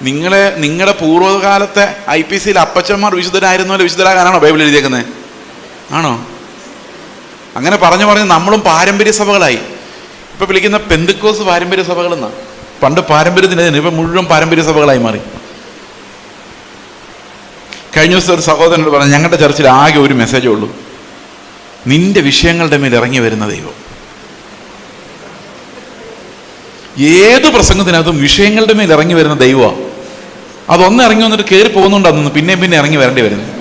നിങ്ങളുടെ പൂർവ്വകാലത്തെ IPCയിൽ അപ്പച്ചന്മാർ വിശുദ്ധരായിരുന്നല്ലോ വിശുദ്ധരാകാനാണോ ബൈബിൾ എഴുതിയേക്കുന്നത്? ആണോ? അങ്ങനെ പറഞ്ഞ് നമ്മളും പാരമ്പര്യ സഭകളായി. ഇപ്പൊ വിളിക്കുന്ന പെന്തക്കോസ് പാരമ്പര്യ സഭകളെന്നാ. പണ്ട് പാരമ്പര്യത്തിന് ഇപ്പൊ മുഴുവൻ പാരമ്പര്യ സഭകളായി മാറി. കഴിഞ്ഞ ദിവസം ഒരു സഹോദരനോട് പറഞ്ഞു, ഞങ്ങളുടെ ചർച്ചിൽ ആകെ ഒരു മെസ്സേജേ ഉള്ളൂ, നിന്റെ വിഷയങ്ങളുടെ മേൽ ഇറങ്ങി വരുന്ന ദൈവം. ഏത് പ്രസംഗത്തിനകത്തും വിഷയങ്ങളുടെ മേൽ ഇറങ്ങി വരുന്ന ദൈവമാണ്. അതൊന്ന് ഇറങ്ങി വന്നിട്ട് കയറി പോകുന്നുണ്ടെന്ന് പിന്നെ ഇറങ്ങി വരേണ്ടി വരുന്നത്.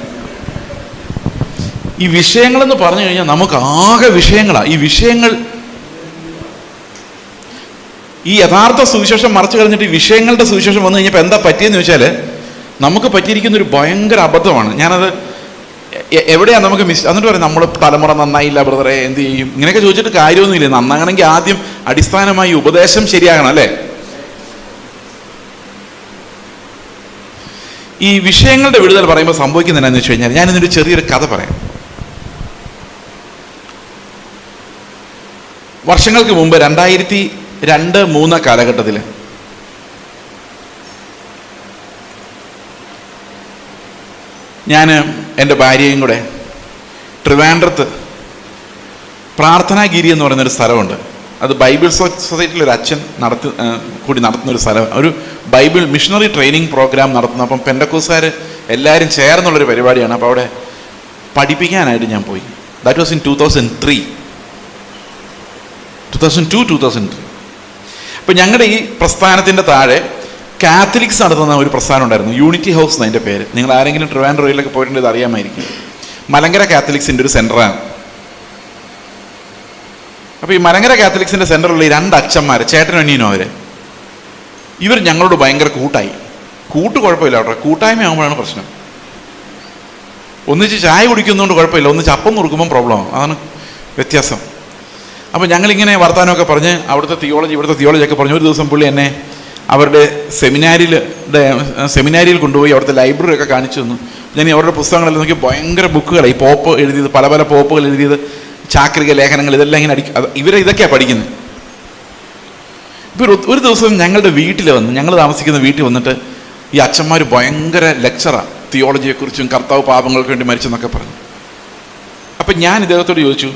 ഈ വിഷയങ്ങളെന്ന് പറഞ്ഞു കഴിഞ്ഞാൽ നമുക്ക് ആകെ വിഷയങ്ങളാണ്. ഈ യഥാർത്ഥ സുവിശേഷം മറച്ചു കളഞ്ഞിട്ട് ഈ വിഷയങ്ങളുടെ സുവിശേഷം വന്നു കഴിഞ്ഞപ്പോൾ എന്താ പറ്റിയെന്ന് ചോദിച്ചാൽ, നമുക്ക് പറ്റിയിരിക്കുന്ന ഒരു ഭയങ്കര അബദ്ധമാണ്. ഞാനത് എവിടെയാണ് നമുക്ക് എന്നിട്ട് പറയും, നമ്മൾ തലമുറ നന്നായില്ല ബ്രദറെ, എന്ത് ചെയ്യും? ഇങ്ങനെയൊക്കെ ചോദിച്ചിട്ട് കാര്യമൊന്നുമില്ല. നന്നാകണമെങ്കിൽ ആദ്യം അടിസ്ഥാനമായി ഉപദേശം ശരിയാകണം, അല്ലേ? ഈ വിഷയങ്ങളുടെ വിടുതൽ പറയുമ്പോൾ സംഭവിക്കുന്നത് എന്താണെന്ന് വെച്ച് കഴിഞ്ഞാൽ, ഞാനിന്നൊരു ചെറിയൊരു കഥ പറയാം. വർഷങ്ങൾക്ക് മുമ്പ് 2002-2003 കാലഘട്ടത്തിൽ ഞാൻ എൻ്റെ ഭാര്യയും കൂടെ ട്രിവാൻഡ്രത്ത് പ്രാർത്ഥനാഗിരി എന്ന് പറയുന്നൊരു സ്ഥലമുണ്ട്. അത് ബൈബിൾ സൊസൈറ്റിയിൽ ഒരു അച്ഛൻ നടത്തുന്ന ഒരു സ്ഥലം, ഒരു ബൈബിൾ മിഷണറി ട്രെയിനിങ് പ്രോഗ്രാം നടത്തുന്നു. അപ്പം പെന്തക്കോസ്തുകാർ എല്ലാവരും ചേർന്നുള്ളൊരു പരിപാടിയാണ്. അപ്പോൾ അവിടെ പഠിപ്പിക്കാനായിട്ട് ഞാൻ പോയി. That was in 2002-2003. അപ്പം ഞങ്ങളുടെ ഈ പ്രസ്ഥാനത്തിൻ്റെ താഴെ കാത്തലിക്സ് നടത്തുന്ന ഒരു പ്രസ്ഥാനം ഉണ്ടായിരുന്നു, യൂണിറ്റി ഹൗസ് എന്നതിൻ്റെ പേര്. നിങ്ങൾ ആരെങ്കിലും ട്രിവാൻഡ്രയിലൊക്കെ പോയിട്ടുണ്ടെങ്കിൽ അറിയാമായിരിക്കും. മലങ്കര കാത്തലിക്സിൻ്റെ ഒരു സെൻ്ററാണ്. അപ്പോൾ ഈ മലങ്കര കാത്തലിക്സിൻ്റെ സെൻ്ററിലുള്ള ഈ 2 അച്ഛന്മാർ, ചേട്ടനും അനിയനും, ഇവർ ഞങ്ങളോട് ഭയങ്കര കൂട്ടായി. കുഴപ്പമില്ല കേട്ടോ, കൂട്ടായ്മയാകുമ്പോഴാണ് പ്രശ്നം. ഒന്നിച്ച് ചായ കുടിക്കുന്നതുകൊണ്ട് കുഴപ്പമില്ല, ഒന്നിച്ച് അപ്പം മുറുക്കുമ്പം പ്രോബ്ലമാണ്. അതാണ് വ്യത്യാസം. അപ്പോൾ ഞങ്ങളിങ്ങനെ വർത്തമാനമൊക്കെ പറഞ്ഞ് ഇവിടുത്തെ തിയോളജിയൊക്കെ പറഞ്ഞു. ഒരു ദിവസം പുള്ളി എന്നെ അവരുടെ സെമിനാരിയിൽ കൊണ്ടുപോയി അവിടുത്തെ ലൈബ്രറി ഒക്കെ കാണിച്ചു തന്നു. ഞാൻ അവരുടെ പുസ്തകങ്ങളെല്ലാം നോക്കി, ഭയങ്കര ബുക്കുകളാണ്. ഈ പോപ്പ് എഴുതിയത്, പല പോപ്പുകൾ എഴുതിയത്, ചാക്രിക ലേഖനങ്ങൾ, ഇതെല്ലാം ഇങ്ങനെ ഇവരെ ഇതൊക്കെയാണ് പഠിക്കുന്നത്. ഇപ്പോൾ ഒരു ദിവസം ഞങ്ങളുടെ വീട്ടിൽ വന്ന്, ഞങ്ങൾ താമസിക്കുന്ന വീട്ടിൽ വന്നിട്ട് ഈ അച്ഛന്മാർ ഭയങ്കര ലെക്ചറാണ് തിയോളജിയെക്കുറിച്ചും, കർത്താവ് പാപങ്ങൾക്ക് വേണ്ടി മരിച്ചെന്നൊക്കെ പറഞ്ഞു. അപ്പം ഞാൻ ഇദ്ദേഹത്തോട് ചോദിച്ചു,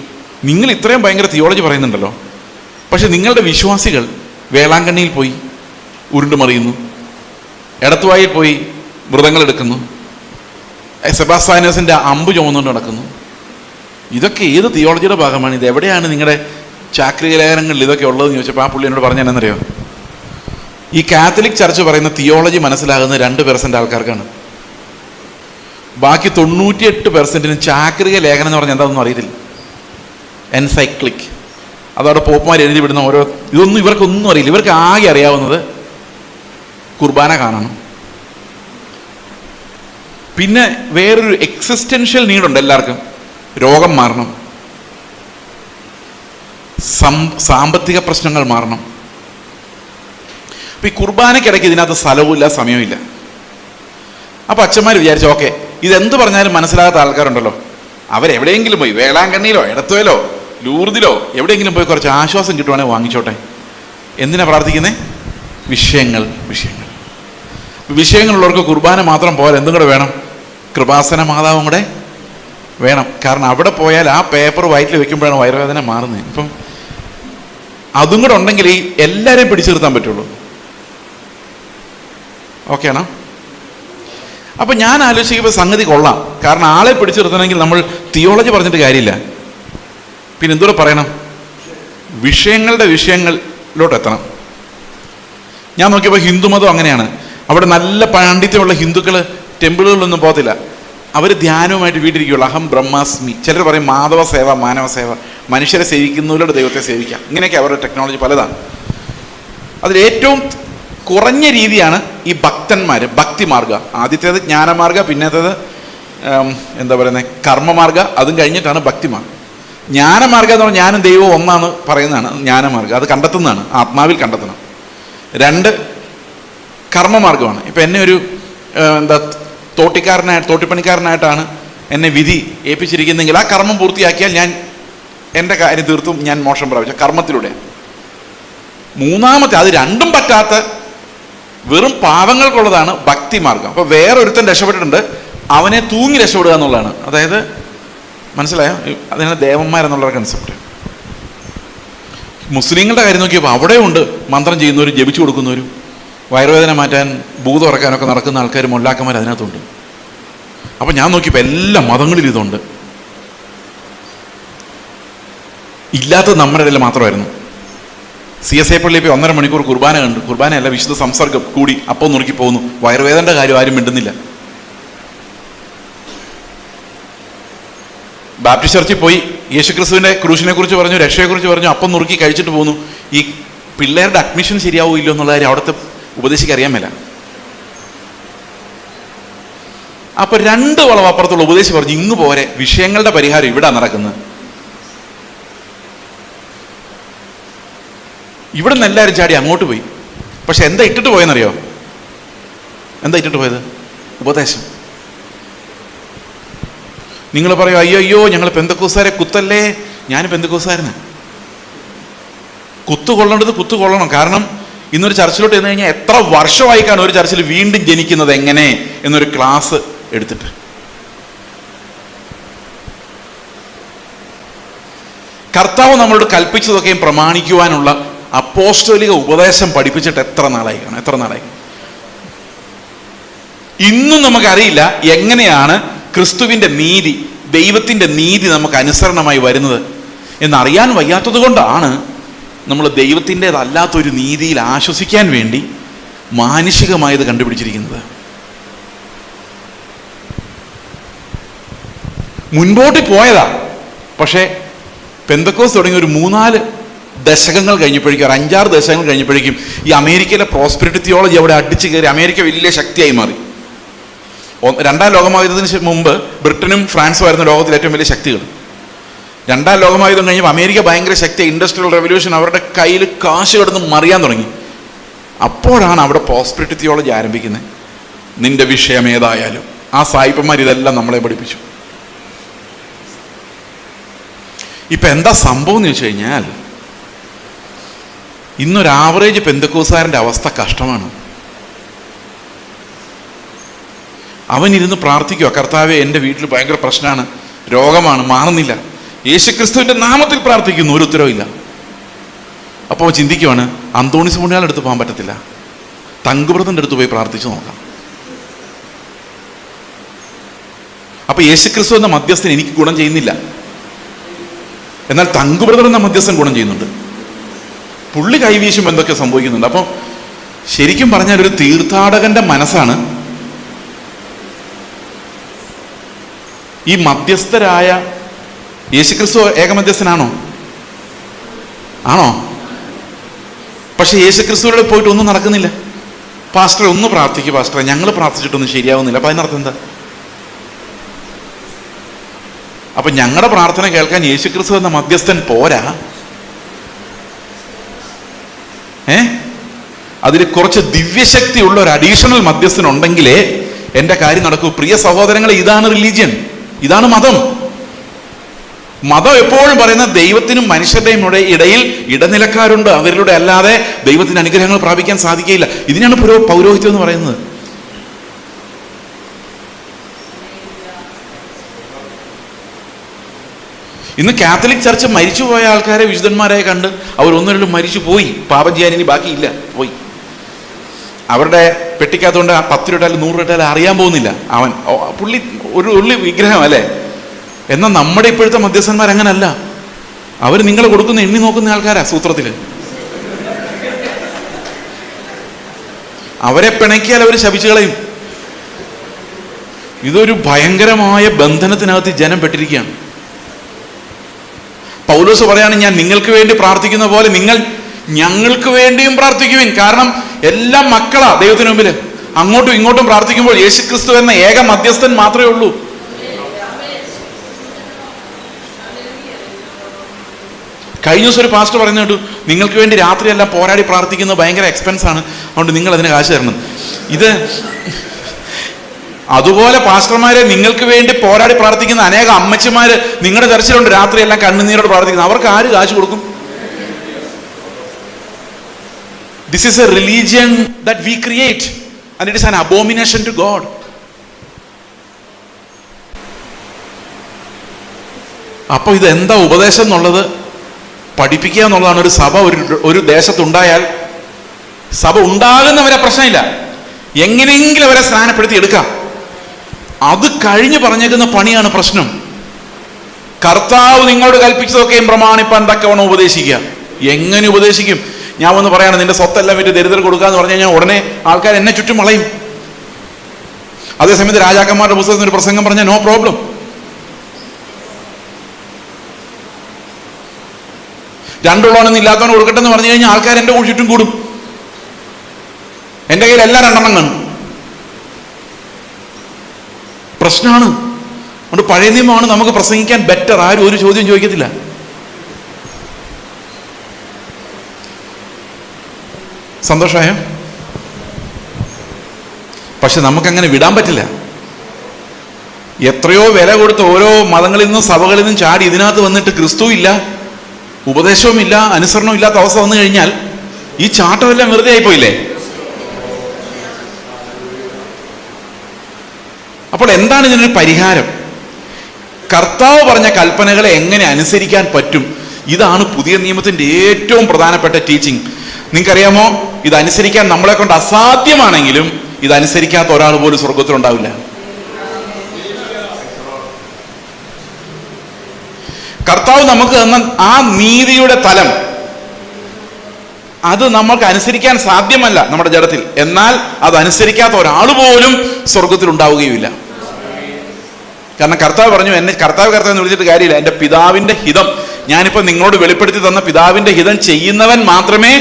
നിങ്ങൾ ഇത്രയും ഭയങ്കര തിയോളജി പറയുന്നുണ്ടല്ലോ, പക്ഷെ നിങ്ങളുടെ വിശ്വാസികൾ വേളാങ്കണ്ണിയിൽ പോയി ഉരുണ്ടുമറിയുന്നു, എടത്തുവായിൽ പോയി മൃതങ്ങളെടുക്കുന്നു, സെബാസ്ത്യാനോസിൻ്റെ അമ്പ് ചുമന്നുകൊണ്ട് നടക്കുന്നു. ഇതൊക്കെ ഏത് തിയോളജിയുടെ ഭാഗമാണ്? ഇത് എവിടെയാണ് നിങ്ങളുടെ ചാക്രിക ലേഖനങ്ങളിൽ ഇതൊക്കെ ഉള്ളതെന്ന് ചോദിച്ചപ്പോൾ ആ പുള്ളി എന്നോട് പറഞ്ഞാൽ എന്നറിയോ, ഈ കാത്തലിക് ചർച്ച് പറയുന്ന തിയോളജി മനസ്സിലാകുന്ന 2% ആൾക്കാർക്കാണ്. ബാക്കി 98% ചാക്രിക ലേഖനം എന്ന് പറഞ്ഞാൽ എന്താണെന്നും അറിയത്തില്ല. എൻസൈക്ലിക്, അതവിടെ പോപ്പുമാർ എഴുതി വിടുന്ന ഇതൊന്നും ഇവർക്കൊന്നും അറിയില്ല. ഇവർക്ക് ആകെ അറിയാവുന്നത് കുർബാന കാണണം. പിന്നെ വേറൊരു എക്സിസ്റ്റൻഷ്യൽ നീഡുണ്ട് എല്ലാവർക്കും, രോഗം മാറണം, സാമ്പത്തിക പ്രശ്നങ്ങൾ മാറണം. അപ്പം ഈ കുർബാനയ്ക്കിടയ്ക്ക് ഇതിനകത്ത് സ്ഥലവുമില്ല, സമയമില്ല. അപ്പം അച്ഛന്മാർ വിചാരിച്ചു, ഓക്കെ, ഇതെന്ത് പറഞ്ഞാലും മനസ്സിലാകാത്ത ആൾക്കാരുണ്ടല്ലോ, അവരെവിടെയെങ്കിലും പോയി വേളാങ്കണ്ണിയിലോ എടത്തുവയിലോ ലൂർദിലോ എവിടെയെങ്കിലും പോയി കുറച്ച് ആശ്വാസം കിട്ടുവാണെങ്കിൽ വാങ്ങിച്ചോട്ടെ. എന്തിനാ പ്രാർത്ഥിക്കുന്നത്? വിഷയങ്ങളുള്ളവർക്ക് കുർബാന മാത്രം പോരാ, എന്തും കൂടെ വേണം, കൃപാസന മാതാവും കൂടെ വേണം. കാരണം അവിടെ പോയാൽ ആ പേപ്പർ വയറ്റിൽ വെക്കുമ്പോഴാണ് വയറുവേദന മാറുന്നത്. ഇപ്പം അതും കൂടെ ഉണ്ടെങ്കിൽ ഈ എല്ലാവരെയും പിടിച്ചു നിർത്താൻ പറ്റുള്ളൂ. ഓക്കെ ആണോ? അപ്പം ഞാൻ ആലോചിക്കുമ്പോൾ സംഗതി കൊള്ളാം. കാരണം ആളെ പിടിച്ചു നിർത്തണമെങ്കിൽ നമ്മൾ തിയോളജി പറഞ്ഞിട്ട് കാര്യമില്ല. പിന്നെ എന്തോടെ പറയണം? വിഷയങ്ങളിലോട്ട് എത്തണം. ഞാൻ നോക്കിയപ്പോൾ ഹിന്ദുമതം അങ്ങനെയാണ്. അവിടെ നല്ല പാണ്ഡിത്യമുള്ള ഹിന്ദുക്കൾ ടെമ്പിളുകളിലൊന്നും പോകത്തില്ല. അവർ ധ്യാനവുമായിട്ട് വീട്ടിരിക്കുകയുള്ളൂ. അഹം ബ്രഹ്മാസ്മി. ചിലർ പറയും മാധവ സേവ, മാനവ സേവ, മനുഷ്യരെ സേവിക്കുന്നവരുടെ ദൈവത്തെ സേവിക്കാം. ഇങ്ങനെയൊക്കെ അവരുടെ ടെക്നോളജി പലതാണ്. അതിലേറ്റവും കുറഞ്ഞ രീതിയാണ് ഈ ഭക്തന്മാർ, ഭക്തിമാർഗ. ആദ്യത്തേത് ജ്ഞാനമാർഗ, പിന്നത്തേത് എന്താ പറയുന്നത്, കർമ്മമാർഗ, അതും കഴിഞ്ഞിട്ടാണ് ഭക്തിമാർഗ. ജ്ഞാനമാർഗം എന്ന് പറഞ്ഞാൽ ഞാനും ദൈവവും ഒന്നാണ് പറയുന്നതാണ് ജ്ഞാനമാർഗം. അത് കണ്ടെത്തുന്നതാണ്, ആത്മാവിൽ കണ്ടെത്തണം. 2 കർമ്മമാർഗമാണ്. ഇപ്പം എന്നെ ഒരു തോട്ടിപ്പണിക്കാരനായിട്ടാണ് എന്നെ വിധി ഏൽപ്പിച്ചിരിക്കുന്നെങ്കിൽ ആ കർമ്മം പൂർത്തിയാക്കിയാൽ ഞാൻ എൻ്റെ കാര്യം തീർത്തും ഞാൻ മോക്ഷം പ്രാപിച്ച കർമ്മത്തിലൂടെ. 3ാമത്തെ, അത് രണ്ടും പറ്റാത്ത വെറും പാവങ്ങൾക്കുള്ളതാണ് ഭക്തി മാർഗം. അപ്പൊ വേറൊരുത്തൻ രക്ഷപ്പെട്ടിട്ടുണ്ട്, അവനെ തൂങ്ങി രക്ഷപ്പെടുക എന്നുള്ളതാണ്. അതായത് മനസ്സിലായോ? അതിനാണ് ദേവന്മാരെന്നുള്ള കൺസെപ്റ്റ്. മുസ്ലിങ്ങളുടെ കാര്യം നോക്കിയപ്പോൾ അവിടെ ഉണ്ട് മന്ത്രം ചെയ്യുന്നവരും ജപിച്ചു കൊടുക്കുന്നവരും വയറുവേദന മാറ്റാൻ ഭൂതം ഇറക്കാനൊക്കെ നടക്കുന്ന ആൾക്കാർ മൊല്ലാക്കന്മാർ അതിനകത്തുണ്ട്. അപ്പം ഞാൻ നോക്കിയപ്പോൾ എല്ലാ മതങ്ങളിലും ഇതുണ്ട്. ഇല്ലാത്തത് നമ്മുടെ ഇടയിൽ മാത്രമായിരുന്നു. CSI പള്ളിയിൽ പോയി 1.5 മണിക്കൂർ കുർബാന കണ്ടു. കുർബാനയല്ല, വിശുദ്ധ സംസർഗം കൂടി അപ്പം നുറുക്കി പോകുന്നു. വയറുവേദനയുടെ കാര്യം ആരും മിണ്ടുന്നില്ല. ബാപ്റ്റിസ്റ്റ് ചർച്ചിൽ പോയി യേശുക്രിസ്തുവിന്റെ ക്രൂശിനെ കുറിച്ച് പറഞ്ഞു, രക്ഷയെക്കുറിച്ച് പറഞ്ഞു, അപ്പം നുറുക്കി കഴിച്ചിട്ട് പോകുന്നു. ഈ പിള്ളേരുടെ അഡ്മിഷൻ ശരിയാവോ ഇല്ലോ എന്നുള്ള കാര്യം അവിടുത്തെ ഉപദേശിക്ക് അറിയാൻ മേല. അപ്പൊ 2 വളവപ്പുറത്തുള്ള ഉപദേശി പറഞ്ഞു, ഇങ്ങ് പോരെ, വിഷയങ്ങളുടെ പരിഹാരം ഇവിടെ നടക്കുന്നത്. ഇവിടെ നിന്ന് എല്ലാവരും ചാടി അങ്ങോട്ട് പോയി. പക്ഷെ എന്താ ഇട്ടിട്ട് പോയെന്നറിയോ? എന്താ ഇട്ടിട്ട് പോയത്? ഉപദേശം. നിങ്ങൾ പറയും, അയ്യോ ഞങ്ങൾ പെന്തക്കോസ്തുകാരെ കുത്തല്ലേ. ഞാൻ പെന്തക്കോസ്തുകാരനാ. കുത്തുകൊള്ളേണ്ടത് കുത്തുകൊള്ളണം. കാരണം ഇന്നൊരു ചർച്ചിലോട്ട് ചെന്ന് കഴിഞ്ഞാൽ എത്ര വർഷമായി കാണും ഒരു ചർച്ചിൽ വീണ്ടും ജനിക്കുന്നത് എങ്ങനെ എന്നൊരു ക്ലാസ് എടുത്തിട്ട്. കർത്താവ് നമ്മളോട് കൽപ്പിച്ചതൊക്കെയും പ്രമാണിക്കുവാനുള്ള അപ്പോസ്തോലിക ഉപദേശം പഠിപ്പിച്ചിട്ട് എത്ര നാളായി കാണും. ഇന്നും നമുക്കറിയില്ല എങ്ങനെയാണ് ക്രിസ്തുവിന്റെ നീതി, ദൈവത്തിന്റെ നീതി നമുക്ക് അനുസരണമായി വരുന്നത് എന്നറിയാൻ വയ്യാത്തത് കൊണ്ടാണ് നമ്മൾ ദൈവത്തിൻ്റെതല്ലാത്തൊരു നീതിയിൽ ആശ്വസിക്കാൻ വേണ്ടി മാനുഷികമായത് കണ്ടുപിടിച്ചിരിക്കുന്നത്. മുൻപോട്ട് പോയതാ. പക്ഷേ പെന്തക്കോസ്ത് തുടങ്ങി ഒരു 3-4 ദശകങ്ങൾ കഴിഞ്ഞപ്പോഴേക്കും, ഒരു 5-6 ദശകങ്ങൾ കഴിഞ്ഞപ്പോഴേക്കും ഈ അമേരിക്കയിലെ പ്രോസ്പെരിറ്റി തിയോളജി അവിടെ അടിച്ചു കയറി അമേരിക്ക വലിയ ശക്തിയായി മാറി. 2ാം ലോകമഹായുദ്ധത്തിന് മുമ്പ് ബ്രിട്ടനും ഫ്രാൻസും ആയിരുന്നു ലോകത്തിലെ ഏറ്റവും വലിയ ശക്തികൾ. 2ാം ലോകമഹായുദ്ധം കഴിഞ്ഞപ്പോൾ അമേരിക്ക ഭയങ്കര ശക്തി, ഇൻഡസ്ട്രിയൽ റെവല്യൂഷൻ, അവരുടെ കയ്യിൽ കാശ് കിടന്ന് മറിയാൻ തുടങ്ങി. അപ്പോഴാണ് അവിടെ പ്രോസ്പെരിറ്റി തിയോളജി ആരംഭിക്കുന്നത്. നിന്റെ വിഷയം ഏതായാലും ആ സായിപ്പന്മാർ ഇതെല്ലാം നമ്മളെ പഠിപ്പിച്ചു. ഇപ്പൊ എന്താ സംഭവം എന്ന് വെച്ച് കഴിഞ്ഞാൽ, ഇന്നൊരു ആവറേജ് പെന്തക്കോസ്തുകാരൻ്റെ അവസ്ഥ കഷ്ടമാണ്. അവനിരുന്ന് പ്രാർത്ഥിക്കുക, കർത്താവേ എൻ്റെ വീട്ടിൽ ഭയങ്കര പ്രശ്നമാണ്, രോഗമാണ്, മാറുന്നില്ല, യേശുക്രിസ്തുവിൻ്റെ നാമത്തിൽ പ്രാർത്ഥിക്കുന്നു, ഒരു ഉത്തരവില്ല. അപ്പോൾ ചിന്തിക്കുവാണ്, അന്തോണീസ് പുണ്യാളുടെ അടുത്ത് പോകാൻ പറ്റത്തില്ല, തങ്കുബ്രതൻ്റെ അടുത്ത് പോയി പ്രാർത്ഥിച്ചു നോക്കാം. അപ്പൊ യേശുക്രിസ്തു എന്ന മധ്യസ്ഥൻ എനിക്ക് ഗുണം ചെയ്യുന്നില്ല, എന്നാൽ തങ്കുബ്രതർ എന്ന മധ്യസ്ഥൻ ഗുണം ചെയ്യുന്നുണ്ട്. പുള്ളി കൈവീശും എന്തൊക്കെ സംഭവിക്കുന്നുണ്ട്. അപ്പം ശരിക്കും പറഞ്ഞാൽ ഒരു തീർത്ഥാടകന്റെ മനസ്സാണ് ഈ മധ്യസ്ഥരായ. യേശുക്രിസ്തു ഏകമധ്യസ്ഥനാണോ? ആണോ? പക്ഷെ യേശുക്രിസ്തുവിനോട് പോയിട്ട് ഒന്നും നടക്കുന്നില്ല. പാസ്റ്ററെ ഒന്ന് പ്രാർത്ഥിക്കും, പാസ്റ്ററെ ഞങ്ങൾ പ്രാർത്ഥിച്ചിട്ടൊന്നും ശരിയാവുന്നില്ല. അപ്പൊ അതിനർത്ഥം എന്താ? അപ്പൊ ഞങ്ങളുടെ പ്രാർത്ഥന കേൾക്കാൻ യേശുക്രിസ്തു എന്ന മധ്യസ്ഥൻ പോരാ. അതിൽ കുറച്ച് ദിവ്യശക്തി ഉള്ള ഒരു അഡീഷണൽ മധ്യസ്ഥൻ ഉണ്ടെങ്കിലേ എൻ്റെ കാര്യം നടക്കൂ. പ്രിയ സഹോദരങ്ങളെ, ഇതാണ് റിലീജിയൻ, ഇതാണ് മതം. മതം എപ്പോഴും പറയുന്നത് ദൈവത്തിനും മനുഷ്യരുടെയും ഇടയിൽ ഇടനിലക്കാരുണ്ട്, അവരിലൂടെ അല്ലാതെ ദൈവത്തിന്റെ അനുഗ്രഹങ്ങൾ പ്രാപിക്കാൻ സാധിക്കുകയില്ല. ഇതിനാണ് പൗരോഹിത്യം എന്ന് പറയുന്നത്. ഇന്ന് കാത്തലിക് ചർച്ച് മരിച്ചുപോയ ആൾക്കാരെ വിശുദ്ധന്മാരായി കണ്ട് അവർ ഒന്നും മരിച്ചു പോയി, പാപം ചെയ്യാൻ ഇനി ബാക്കിയില്ല, പോയി. അവരുടെ പെട്ടിക്കകത്തുകൊണ്ട് 10 രൂപ ഇട്ടാലും 100 രൂപ ഇട്ടാലും അറിയാൻ പോകുന്നില്ല. പുള്ളി ഒരു ഉള്ളി വിഗ്രഹം അല്ലേ. എന്നാൽ നമ്മുടെ ഇപ്പോഴത്തെ മധ്യസ്ഥന്മാർ അങ്ങനല്ല. അവർ നിങ്ങൾ കൊടുക്കുന്ന എണ്ണി നോക്കുന്ന ആൾക്കാരാ സൂത്രത്തില്. അവരെ പിണക്കിയാൽ അവർ ശപിച്ചു കളയും. ഇതൊരു ഭയങ്കരമായ ബന്ധനത്തിനകത്ത് ജനം പെട്ടിരിക്കുകയാണ്. പൗലോസ് പറയാണ്, ഞാൻ നിങ്ങൾക്ക് വേണ്ടി പ്രാർത്ഥിക്കുന്ന പോലെ നിങ്ങൾ ഞങ്ങൾക്ക് വേണ്ടിയും പ്രാർത്ഥിക്കുവിൻ. കാരണം എല്ലാം മക്കളാ ദൈവത്തിന് മുമ്പിൽ. അങ്ങോട്ടും ഇങ്ങോട്ടും പ്രാർത്ഥിക്കുമ്പോൾ യേശുക്രിസ്തു എന്ന ഏക മധ്യസ്ഥൻ മാത്രമേ ഉള്ളൂ. കഴിഞ്ഞ ദിവസം ഒരു പാസ്റ്റർ പറഞ്ഞു കേട്ടു, നിങ്ങൾക്ക് വേണ്ടി രാത്രിയെല്ലാം പോരാടി പ്രാർത്ഥിക്കുന്നത് ഭയങ്കര എക്സ്പെൻസ് ആണ്, അതുകൊണ്ട് നിങ്ങൾ അതിന് കാശ് തരണം. ഇത് അതുപോലെ പാസ്റ്റർമാരെ നിങ്ങൾക്ക് വേണ്ടി പോരാടി പ്രാർത്ഥിക്കുന്ന അനേകം അമ്മച്ചിമാര് നിങ്ങളുടെ ചർച്ചിലുണ്ട്, രാത്രിയെല്ലാം കണ്ണുനീരോട് പ്രാർത്ഥിക്കുന്നത്. അവർക്ക് ആര് കാശ് കൊടുക്കും? This is a religion that we create and it is an abomination to God. അപ്പോൾ ഇത് എന്താ ഉപദേശം എന്നുള്ളത് പഠിപ്പിക്കുക എന്നുള്ളതാണ്. ഒരു സഭ ഒരു ദേശത്തുണ്ടായാൽ സഭ ഉണ്ടാകുന്നവരെ പ്രശ്നമില്ല, എങ്ങനെയെങ്കിലും അവരെ സ്നാനപ്പെടുത്തി എടുക്കാം. അത് കഴിഞ്ഞ് പറഞ്ഞേക്കുന്ന പണിയാണ് പ്രശ്നം. കർത്താവ് നിങ്ങളോട് കൽപ്പിച്ചതൊക്കെയും പ്രമാണിപ്പാൻ തക്കവണ്ണം ഉപദേശിക്കുക. എങ്ങനെ ഉപദേശിക്കും? ഞാൻ വന്ന് പറയാണ് നിന്റെ സ്വത്തെല്ലാം വിറ്റ് ദരിദ്രർ കൊടുക്കാന്ന് പറഞ്ഞു കഴിഞ്ഞാൽ ഉടനെ ആൾക്കാർ എന്നെ ചുറ്റും വളയും. അതേസമയത്ത് രാജാക്കന്മാരുടെ പുസ്തകത്തിൽ ഒരു പ്രസംഗം പറഞ്ഞാൽ നോ പ്രോബ്ലം. രണ്ടുള്ളവനൊന്നും ഇല്ലാത്തവന് കൊടുക്കട്ടെ എന്ന് പറഞ്ഞു കഴിഞ്ഞാൽ ആൾക്കാർ എൻ്റെ ചുറ്റും കൂടും. എൻ്റെ കയ്യിൽ എല്ലാ രണ്ടെണ്ണം കാണും. പ്രശ്നമാണ്. അതുകൊണ്ട് പഴയ നിയമമാണ് നമുക്ക് പ്രസംഗിക്കാൻ ബെറ്റർ. ആരും ഒരു ചോദ്യം ചോദിക്കത്തില്ല. സന്തോഷമായോ? പക്ഷെ നമുക്കങ്ങനെ വിടാൻ പറ്റില്ല. എത്രയോ വില കൊടുത്ത് ഓരോ മതങ്ങളിൽ നിന്നും സഭകളിൽ നിന്നും ചാടി ഇതിനകത്ത് വന്നിട്ട് ക്രിസ്തു ഇല്ല, ഉപദേശവും ഇല്ല, അനുസരണവും ഇല്ലാത്ത അവസ്ഥ വന്നു കഴിഞ്ഞാൽ ഈ ചാട്ടമെല്ലാം വെറുതെ ആയിപ്പോയില്ലേ? അപ്പോൾ എന്താണ് ഇതിനൊരു പരിഹാരം? കർത്താവ് പറഞ്ഞ കൽപ്പനകളെ എങ്ങനെ അനുസരിക്കാൻ പറ്റും? ഇതാണ് പുതിയ നിയമത്തിന്റെ ഏറ്റവും പ്രധാനപ്പെട്ട ടീച്ചിങ്. നിങ്ങൾക്കറിയാമോ, ഇതനുസരിക്കാൻ നമ്മളെ കൊണ്ട് അസാധ്യമാണെങ്കിലും ഇതനുസരിക്കാത്ത ഒരാൾ പോലും സ്വർഗത്തിലുണ്ടാവില്ല. കർത്താവ് നമുക്ക് തന്ന ആ നീതിയുടെ തലം അത് നമ്മൾക്ക് അനുസരിക്കാൻ സാധ്യമല്ല നമ്മുടെ ജഡത്തിൽ. എന്നാൽ അതനുസരിക്കാത്ത ഒരാൾ പോലും സ്വർഗത്തിൽ ഉണ്ടാവുകയുമില്ല. കാരണം കർത്താവ് പറഞ്ഞു, എന്നെ കർത്താവ് എന്ന് വിളിച്ചിട്ട് കാര്യമില്ല, എൻ്റെ പിതാവിൻ്റെ ഹിതം ഞാനിപ്പോ നിങ്ങളോട് വെളിപ്പെടുത്തി തന്ന പിതാവിൻ്റെ ഹിതം ചെയ്യുന്നവൻ മാത്രമേ.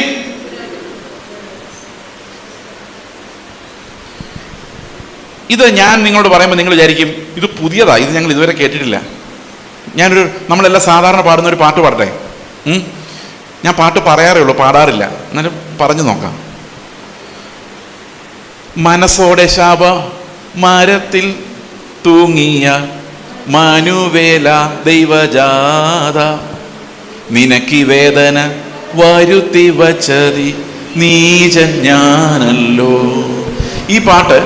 ഇത് ഞാൻ നിങ്ങളോട് പറയുമ്പോൾ നിങ്ങൾ വിചാരിക്കും ഇത് പുതിയതാ, ഇത് ഞങ്ങൾ ഇതുവരെ കേട്ടിട്ടില്ല. നമ്മളെല്ലാം സാധാരണ പാടുന്ന ഒരു പാട്ട് പാടട്ടെ. ഞാൻ പാട്ട് പറയാറേ ഉള്ളൂ, പാടാറില്ല. എന്നാലും പറഞ്ഞു നോക്കാം. മനസ്സോടെ ശാപ മരത്തിൽ തൂങ്ങിയ മനുവേല ദൈവജാത നിനക്ക് വേദന വരുത്തി വച്ചതി നീചൻ ഞാനല്ലോ. ഈ പാട്ട്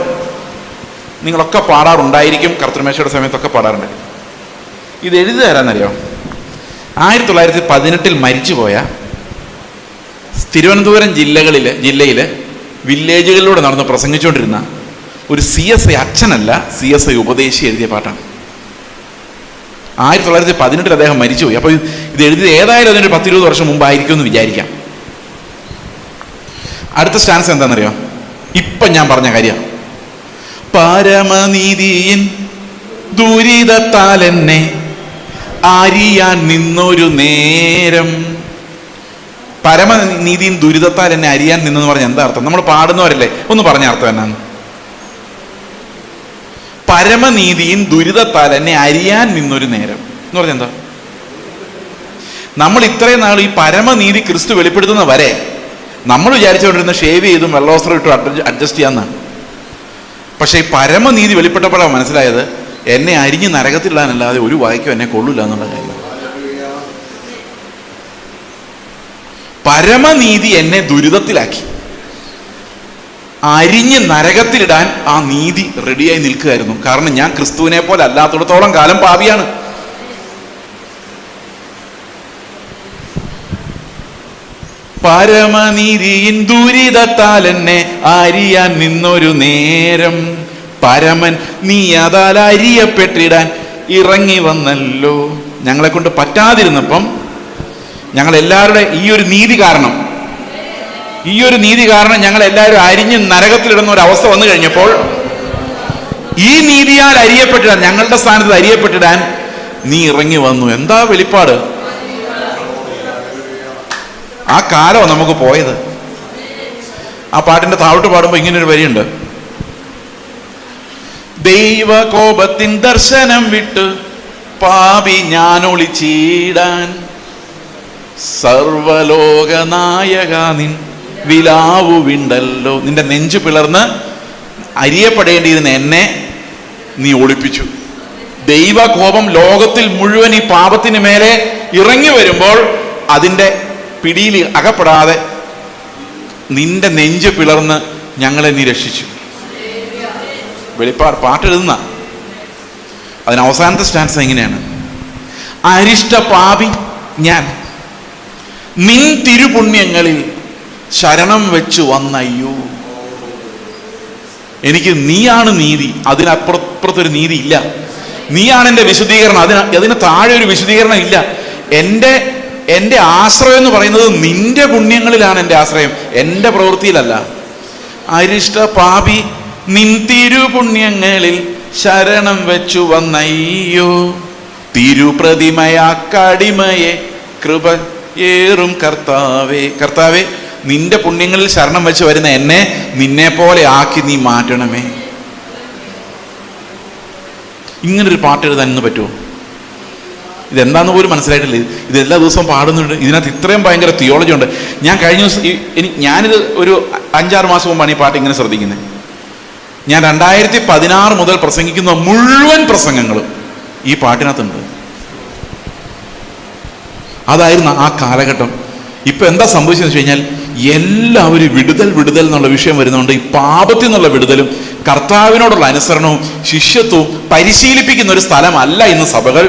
നിങ്ങളൊക്കെ പാടാറുണ്ടായിരിക്കും, കർത്തൃമേശയുടെ സമയത്തൊക്കെ പാടാറുണ്ട്. ഇത് എഴുതി തരാന്നറിയോ? 1918 മരിച്ചുപോയ തിരുവനന്തപുരം ജില്ലയിൽ വില്ലേജുകളിലൂടെ നടന്ന് പ്രസംഗിച്ചുകൊണ്ടിരുന്ന ഒരു CSI അച്ഛനല്ല, CSI ഉപദേശി എഴുതിയ പാട്ടാണ്. 1918 അദ്ദേഹം മരിച്ചുപോയി. അപ്പോൾ ഇത് എഴുതിയത് ഏതായാലും അതിനൊരു 10-20 വർഷം മുമ്പായിരിക്കും എന്ന് വിചാരിക്കാം. അടുത്ത സ്റ്റാൻസ് എന്താണെന്നറിയോ? ഇപ്പം ഞാൻ പറഞ്ഞ കാര്യം. പരമനീതിയിൻ ദുരിതത്താൽ എന്നെ അറിയാൻ നിന്നൊരു നേരം. പരമനീതിയിൻ ദുരിതത്താൽ എന്നെ അറിയാൻ നിന്നെന്ന് പറഞ്ഞ എന്താ അർത്ഥം? നമ്മൾ പാടുന്നവരല്ലേ, ഒന്ന് പറഞ്ഞ അർത്ഥം എന്നാണ്? പരമനീതിയിൻ ദുരിതത്താൽ എന്നെ അറിയാൻ നിന്നൊരു നേരം എന്ന് പറഞ്ഞ എന്താ? നമ്മൾ ഇത്രയും നാൾ ഈ പരമനീതി ക്രിസ്തു വെളിപ്പെടുത്തുന്ന വരെ നമ്മൾ വിചാരിച്ചുകൊണ്ടിരുന്ന ഷേവ് ചെയ്തും വെള്ളവസ്ത്രം ഇട്ടും അഡ്ജസ്റ്റ് ചെയ്യാന്നാണ്. പക്ഷെ ഈ പരമനീതി വെളിപ്പെട്ടപ്പോഴാണ് മനസ്സിലായത് എന്നെ അരിഞ്ഞ് നരകത്തിലിടാനല്ലാതെ ഒരു വായിക്കും എന്നെ കൊള്ളില്ല എന്നുള്ള കാര്യം. പരമനീതി എന്നെ ദുരിതത്തിലാക്കി, അരിഞ്ഞ് നരകത്തിലിടാൻ ആ നീതി റെഡിയായി നിൽക്കുകയായിരുന്നു. കാരണം ഞാൻ ക്രിസ്തുവിനെ പോലെ അല്ലാത്തിടത്തോളം കാലം പാപിയാണ്. പരമനീതിയിൻ ദുരിതത്താൽ എന്നെ അറിയാൻ നിന്നൊരു നേരം പരമൻ നീ അതാൽ അരിയപ്പെട്ടിടാൻ ഇറങ്ങി വന്നല്ലോ. ഞങ്ങളെ കൊണ്ട് പറ്റാതിരുന്നപ്പം ഞങ്ങൾ എല്ലാവരുടെ ഈ ഒരു നീതി കാരണം ഞങ്ങൾ എല്ലാവരും അരിഞ്ഞ് നരകത്തിലിടുന്ന ഒരു അവസ്ഥ വന്നു കഴിഞ്ഞപ്പോൾ ഈ നീതിയാൽ അരിയപ്പെട്ടിടാൻ, ഞങ്ങളുടെ സ്ഥാനത്ത് അരിയപ്പെട്ടിടാൻ നീ ഇറങ്ങി വന്നു. എന്താ വെളിപ്പാട്! ആ കാലമാണ് നമുക്ക് പോയത്. ആ പാട്ടിന്റെ താഴോട്ട് പാടുമ്പോൾ ഇങ്ങനൊരു വരിയുണ്ട്: ദൈവകോപത്തിൻ ദർശനം വിട്ട് പാപി ഞാൻ ഒളിച്ചിടാൻ സർവലോകനായക നിൻ വിലാവു വിണ്ടല്ലോ. നിന്റെ നെഞ്ചു പിളർന്ന് അരിയപ്പെടേണ്ടിയിരുന്ന എന്നെ നീ ഒളിപ്പിച്ചു. ദൈവകോപം ലോകത്തിൽ മുഴുവൻ ഈ പാപത്തിന് മേലെ ഇറങ്ങി വരുമ്പോൾ അതിൻ്റെ പിടിയിൽ അകപ്പെടാതെ നിന്റെ നെഞ്ച് പിളർന്ന് ഞങ്ങളെ നീ രക്ഷിച്ചു. വെളിപ്പാട് പാട്ടെഴുതുന്ന അതിന് അവസാനത്തെ സ്റ്റാൻസ് എങ്ങനെയാണ്? അരിഷ്ട പാപി ഞാൻ, നിൻ തിരുപുണ്യങ്ങളിൽ ശരണം വെച്ചു വന്നയ്യോ. എനിക്ക് നീയാണ് നീതി, അതിനപ്പുറത്തൊരു നീതി ഇല്ല. നീയാണ് എൻ്റെ വിശുദ്ധീകരണം, അതിന് താഴെ ഒരു വിശുദ്ധീകരണം ഇല്ല. എൻ്റെ ആശ്രയം എന്ന് പറയുന്നത് നിന്റെ പുണ്യങ്ങളിലാണ്. എൻ്റെ ആശ്രയം എൻ്റെ പ്രവൃത്തിയിലല്ല. അരിഷ്ട പാപി നിൻ തിരുപുണ്യങ്ങളിൽ ശരണം വെച്ചു വന്നയ്യോ. തിരുപ്രതിമയാക്കടിമയെ കൃപ ഏറും കർത്താവേ. കർത്താവേ, നിന്റെ പുണ്യങ്ങളിൽ ശരണം വെച്ച് വരുന്ന എന്നെ നിന്നെ പോലെ ആക്കി നീ മാറ്റണമേ. ഇങ്ങനൊരു പാട്ട് എഴുതാൻ ഇന്ന് പറ്റുമോ? ഇതെന്താന്ന് പോലും മനസ്സിലായിട്ടില്ല. ഇത് എല്ലാ ദിവസവും പാടുന്നുണ്ട്. ഇതിനകത്ത് ഇത്രയും ഭയങ്കര തിയോളജി ഉണ്ട്. ഞാൻ കഴിഞ്ഞ ദിവസം ഞാനിത് ഒരു 5-6 മാസം മുമ്പാണ് ഈ പാട്ട് ഇങ്ങനെ ശ്രദ്ധിക്കുന്നത്. ഞാൻ 2016 മുതൽ പ്രസംഗിക്കുന്ന മുഴുവൻ പ്രസംഗങ്ങളും ഈ പാട്ടിനകത്തുണ്ട്. അതായിരുന്നു ആ കാലഘട്ടം. ഇപ്പൊ എന്താ സംഭവിച്ചതെന്ന് വെച്ച് കഴിഞ്ഞാൽ എല്ലാവരും വിടുതൽ എന്നുള്ള വിഷയം വരുന്നുണ്ട്. ഈ പാപത്തിൽ നിന്നുള്ള വിടുതലും കർത്താവിനോടുള്ള അനുസരണവും ശിഷ്യത്വവും പരിശീലിപ്പിക്കുന്ന ഒരു സ്ഥലമല്ല ഇന്ന് സഭകൾ.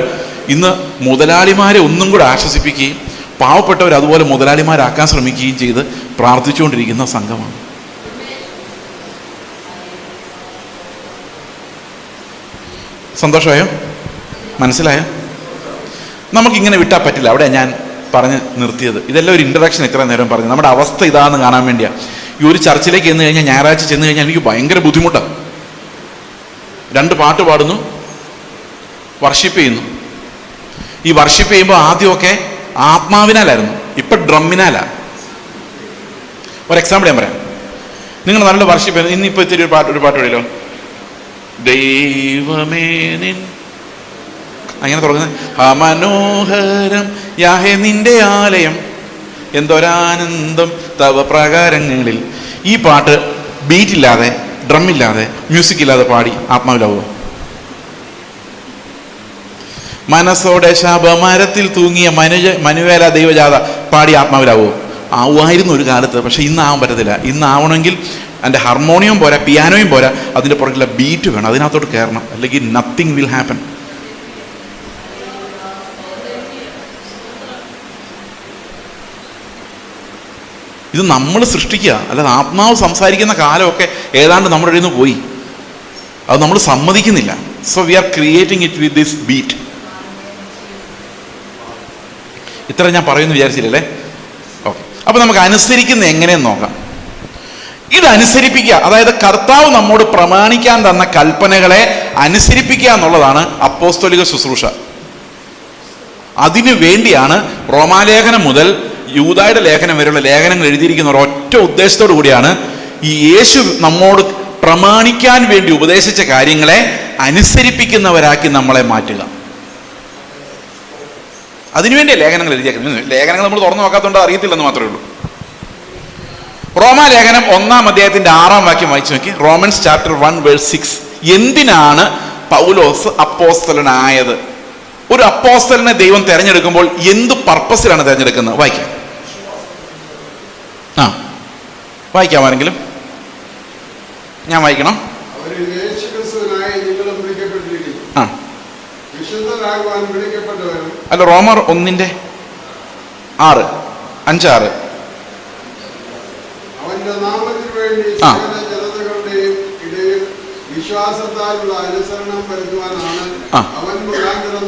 ഇന്ന് മുതലാളിമാരെ ഒന്നും കൂടെ ആശ്വസിപ്പിക്കുകയും പാവപ്പെട്ടവർ അതുപോലെ മുതലാളിമാരാക്കാൻ ശ്രമിക്കുകയും ചെയ്ത് പ്രാർത്ഥിച്ചുകൊണ്ടിരിക്കുന്ന സംഘമാണ്. സന്തോഷമായോ? മനസ്സിലായോ? നമുക്കിങ്ങനെ വിട്ടാൽ പറ്റില്ല. അവിടെ ഞാൻ പറഞ്ഞ് നിർത്തിയത്. ഇതെല്ലാം ഒരു ഇൻട്രഡക്ഷൻ ഇത്ര നേരം പറഞ്ഞു. നമ്മുടെ അവസ്ഥ ഇതാണെന്ന് കാണാൻ വേണ്ടിയാണ്. ഈ ഒരു ചർച്ചിലേക്ക് ചെന്ന് കഴിഞ്ഞാൽ, ഞായറാഴ്ച ചെന്ന് കഴിഞ്ഞാൽ എനിക്ക് ഭയങ്കര ബുദ്ധിമുട്ടാണ്. 2 പാട്ട് പാടുന്നു, വർഷിപ്പ് ചെയ്യുന്നു. ഈ വർഷിപ്പ് ചെയ്യുമ്പോൾ ആദ്യമൊക്കെ ആത്മാവിനാലായിരുന്നു, ഇപ്പം ഡ്രമ്മിനാലാണ്. ഒരു എക്സാമ്പിൾ ഞാൻ പറയാം. നിങ്ങൾ നല്ല വർഷിപ്പ് ചെയ്യുന്നു. ഇന്നിപ്പോൾ ഇത്തിരി ഒരു പാട്ട് പാടിയല്ലോ, ദൈവമേ നിൻ, അങ്ങനെ തുടങ്ങുന്നത്. മനോഹരം യാഹേ നിന്റെ ആലയം, എന്തൊരാനന്ദം തവ പ്രകാരങ്ങളിൽ. ഈ പാട്ട് ബീറ്റില്ലാതെ, ഡ്രമ്മില്ലാതെ, മ്യൂസിക് ഇല്ലാതെ പാടി ആത്മാവിലാവുക. മനസ്സോടെ ശാപമരത്തിൽ തൂങ്ങിയ മനുവേല ദൈവജാത പാടി ആത്മാവിലാവുമോ? ആവുമായിരുന്നു ഒരു കാലത്ത്. പക്ഷെ ഇന്ന് ആവാൻ പറ്റത്തില്ല. ഇന്ന് ആവണമെങ്കിൽ അതിൻ്റെ ഹാർമോണിയം പോരാ, പിയാനോയും പോരാ, അതിൻ്റെ പുറകിലുള്ള ബീറ്റ് വേണം. അതിനകത്തോട്ട് കയറണം, അല്ലെങ്കിൽ നത്തിങ് വിൽ ഹാപ്പൻ. ഇത് നമ്മൾ സൃഷ്ടിക്കുക, അല്ലാതെ ആത്മാവ് സംസാരിക്കുന്ന കാലമൊക്കെ ഏതാണ്ട് നമ്മുടെ ഇടയിൽ നിന്ന് പോയി. അത് നമ്മൾ സമ്മതിക്കുന്നില്ല. So we are creating it with this beat. ഇത്ര ഞാൻ പറയുമെന്ന് വിചാരിച്ചില്ലല്ലേ? ഓക്കെ. അപ്പൊ നമുക്ക് അനുസരിക്കുന്ന എങ്ങനെയെന്ന് നോക്കാം. ഇതനുസരിപ്പിക്കുക, അതായത് കർത്താവ് നമ്മോട് പ്രമാണിക്കാൻ തന്ന കൽപ്പനകളെ അനുസരിപ്പിക്കുക എന്നുള്ളതാണ് അപ്പോസ്തോലിക ശുശ്രൂഷ. അതിനു വേണ്ടിയാണ് റോമാലേഖനം മുതൽ യൂദായുടെ ലേഖനം വരെയുള്ള ലേഖനങ്ങൾ എഴുതിയിരിക്കുന്ന ഒരൊറ്റ ഉദ്ദേശത്തോടു കൂടിയാണ് ഈ യേശു നമ്മോട് പ്രമാണിക്കാൻ വേണ്ടി ഉപദേശിച്ച കാര്യങ്ങളെ അനുസരിപ്പിക്കുന്നവരാക്കി നമ്മളെ മാറ്റുക. അതിനുവേണ്ടിയാണ് ലേഖനങ്ങൾ എഴുതിയേക്കുന്നത്. ലേഖനങ്ങൾ നമ്മൾ തുറന്നു നോക്കാത്തതുകൊണ്ട് അറിയത്തില്ലെന്ന് മാത്രമേ ഉള്ളൂ. റോമാലേഖനം 1-ാം അധ്യായത്തിന്റെ 6-ാം വാക്യം വായിച്ചു നോക്കി. Romance chapter 1:6. എന്തിനാണ് പൗലോസ് അപ്പോസ്തലനായത്? ഒരു അപ്പോസ്തലനെ ദൈവം തിരഞ്ഞെടുക്കുമ്പോൾ എന്ത് പർപ്പസിലാണ് തിരഞ്ഞെടുക്കുന്നത്? വായിക്കാം. വായിക്കാമാരെങ്കിലും ഞാൻ വായിക്കണം. അല്ല, റോമർ 1:5-6. വിശ്വാസത്താലുള്ള അനുസരണം വരുത്തുവാനാണ് അവൻ മുഖാന്തരം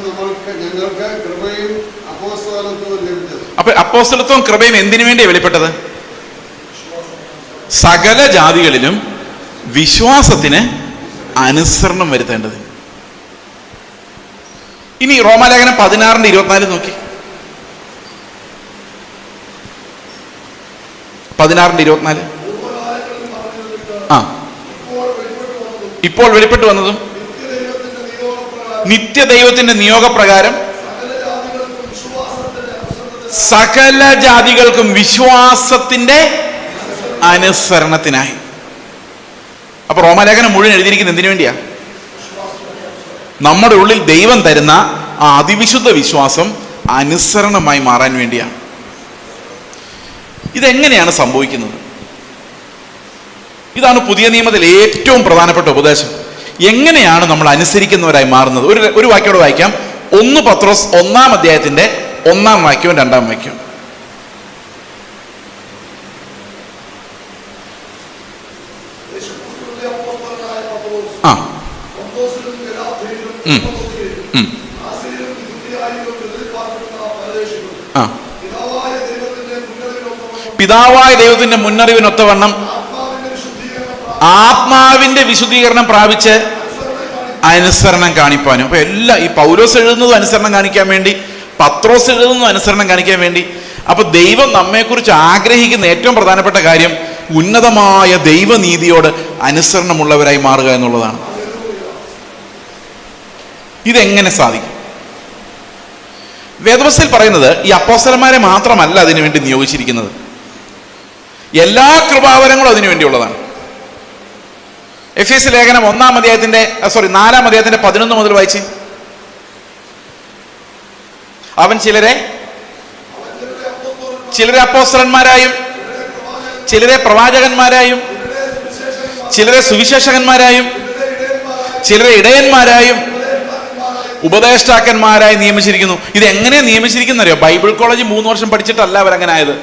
ഞങ്ങൾക്ക് കൃപയും അപ്പോസ്തലത്വവും ലഭിച്ചത്. അപ്പൊ അപ്പോസ്തലത്വവും കൃപയും എന്തിനു വേണ്ടിയാണ് വെളിപ്പെട്ടത്? സകല ജാതികളിലും വിശ്വാസത്തിന് അനുസരണം വരുത്തേണ്ടത്. ഇനി റോമാലേഖനം 16:24 നോക്കി. 16:24. ഇപ്പോൾ വെളിപ്പെട്ടു വന്നതും നിത്യദൈവത്തിന്റെ നിയോഗപ്രകാരം സകല ജാതികൾക്കും വിശ്വാസത്തിന്റെ അനുസരണത്തിനായി. അപ്പൊ റോമാലേഖനം മുഴുവൻ എഴുതിയിരിക്കുന്നത് എന്തിനു വേണ്ടിയാ? നമ്മുടെ ഉള്ളിൽ ദൈവം തരുന്ന ആ അതിവിശുദ്ധ വിശ്വാസം അനുസരണമായി മാറാൻ വേണ്ടിയാണ്. ഇതെങ്ങനെയാണ് സംഭവിക്കുന്നത്? ഇതാണ് പുതിയ നിയമത്തിൽ ഏറ്റവും പ്രധാനപ്പെട്ട ഉപദേശം. എങ്ങനെയാണ് നമ്മൾ അനുസരിക്കുന്നവരായി മാറുന്നത്? ഒരു വാക്യോടെ വായിക്കാം. 1 പത്രോസ് 1-ാം അധ്യായത്തിന്റെ 1-ാം വാക്യവും 2-ാം വാക്യവും. ആ പിതാവായ ദൈവത്തിന്റെ മുന്നറിവിനൊത്തവണ്ണം ആത്മാവിന്റെ വിശുദ്ധീകരണം പ്രാപിച്ച് അനുസരണം കാണിപ്പാനും. അപ്പൊ എല്ലാം ഈ പൗലോസ് എഴുതുന്നതും അനുസരണം കാണിക്കാൻ വേണ്ടി, പത്രോസ് എഴുതുന്നതും അനുസരണം കാണിക്കാൻ വേണ്ടി. അപ്പൊ ദൈവം നമ്മെക്കുറിച്ച് ആഗ്രഹിക്കുന്ന ഏറ്റവും പ്രധാനപ്പെട്ട കാര്യം ഉന്നതമായ ദൈവനീതിയോട് അനുസരണമുള്ളവരായി മാറുക എന്നുള്ളതാണ്. ഇതെങ്ങനെ സാധിക്കും? വേദപുസ്തകത്തിൽ പറയുന്നത് ഈ അപ്പോസ്തലന്മാരെ മാത്രമല്ല അതിനു വേണ്ടി നിയോഗിച്ചിരിക്കുന്നത്, എല്ലാ കൃപാവരങ്ങളും അതിനു വേണ്ടിയുള്ളതാണ്. എഫേസ്യ ലേഖനം 4-ാം അധ്യായത്തിന്റെ 11 മുതൽ വായിച്ച്. അവൻ ചിലരെ അപ്പോസ്തലന്മാരായും ചിലരെ പ്രവാചകന്മാരായും ചിലരെ സുവിശേഷകന്മാരായും ചിലരെ ഇടയന്മാരായും ഉപദേഷ്ടാക്കന്മാരായി നിയമിച്ചിരിക്കുന്നു. ഇത് എങ്ങനെ നിയമിച്ചിരിക്കുന്ന അറിയോ? ബൈബിൾ കോളേജ് 3 വർഷം പഠിച്ചിട്ടല്ല അവരങ്ങനെ ആയത്.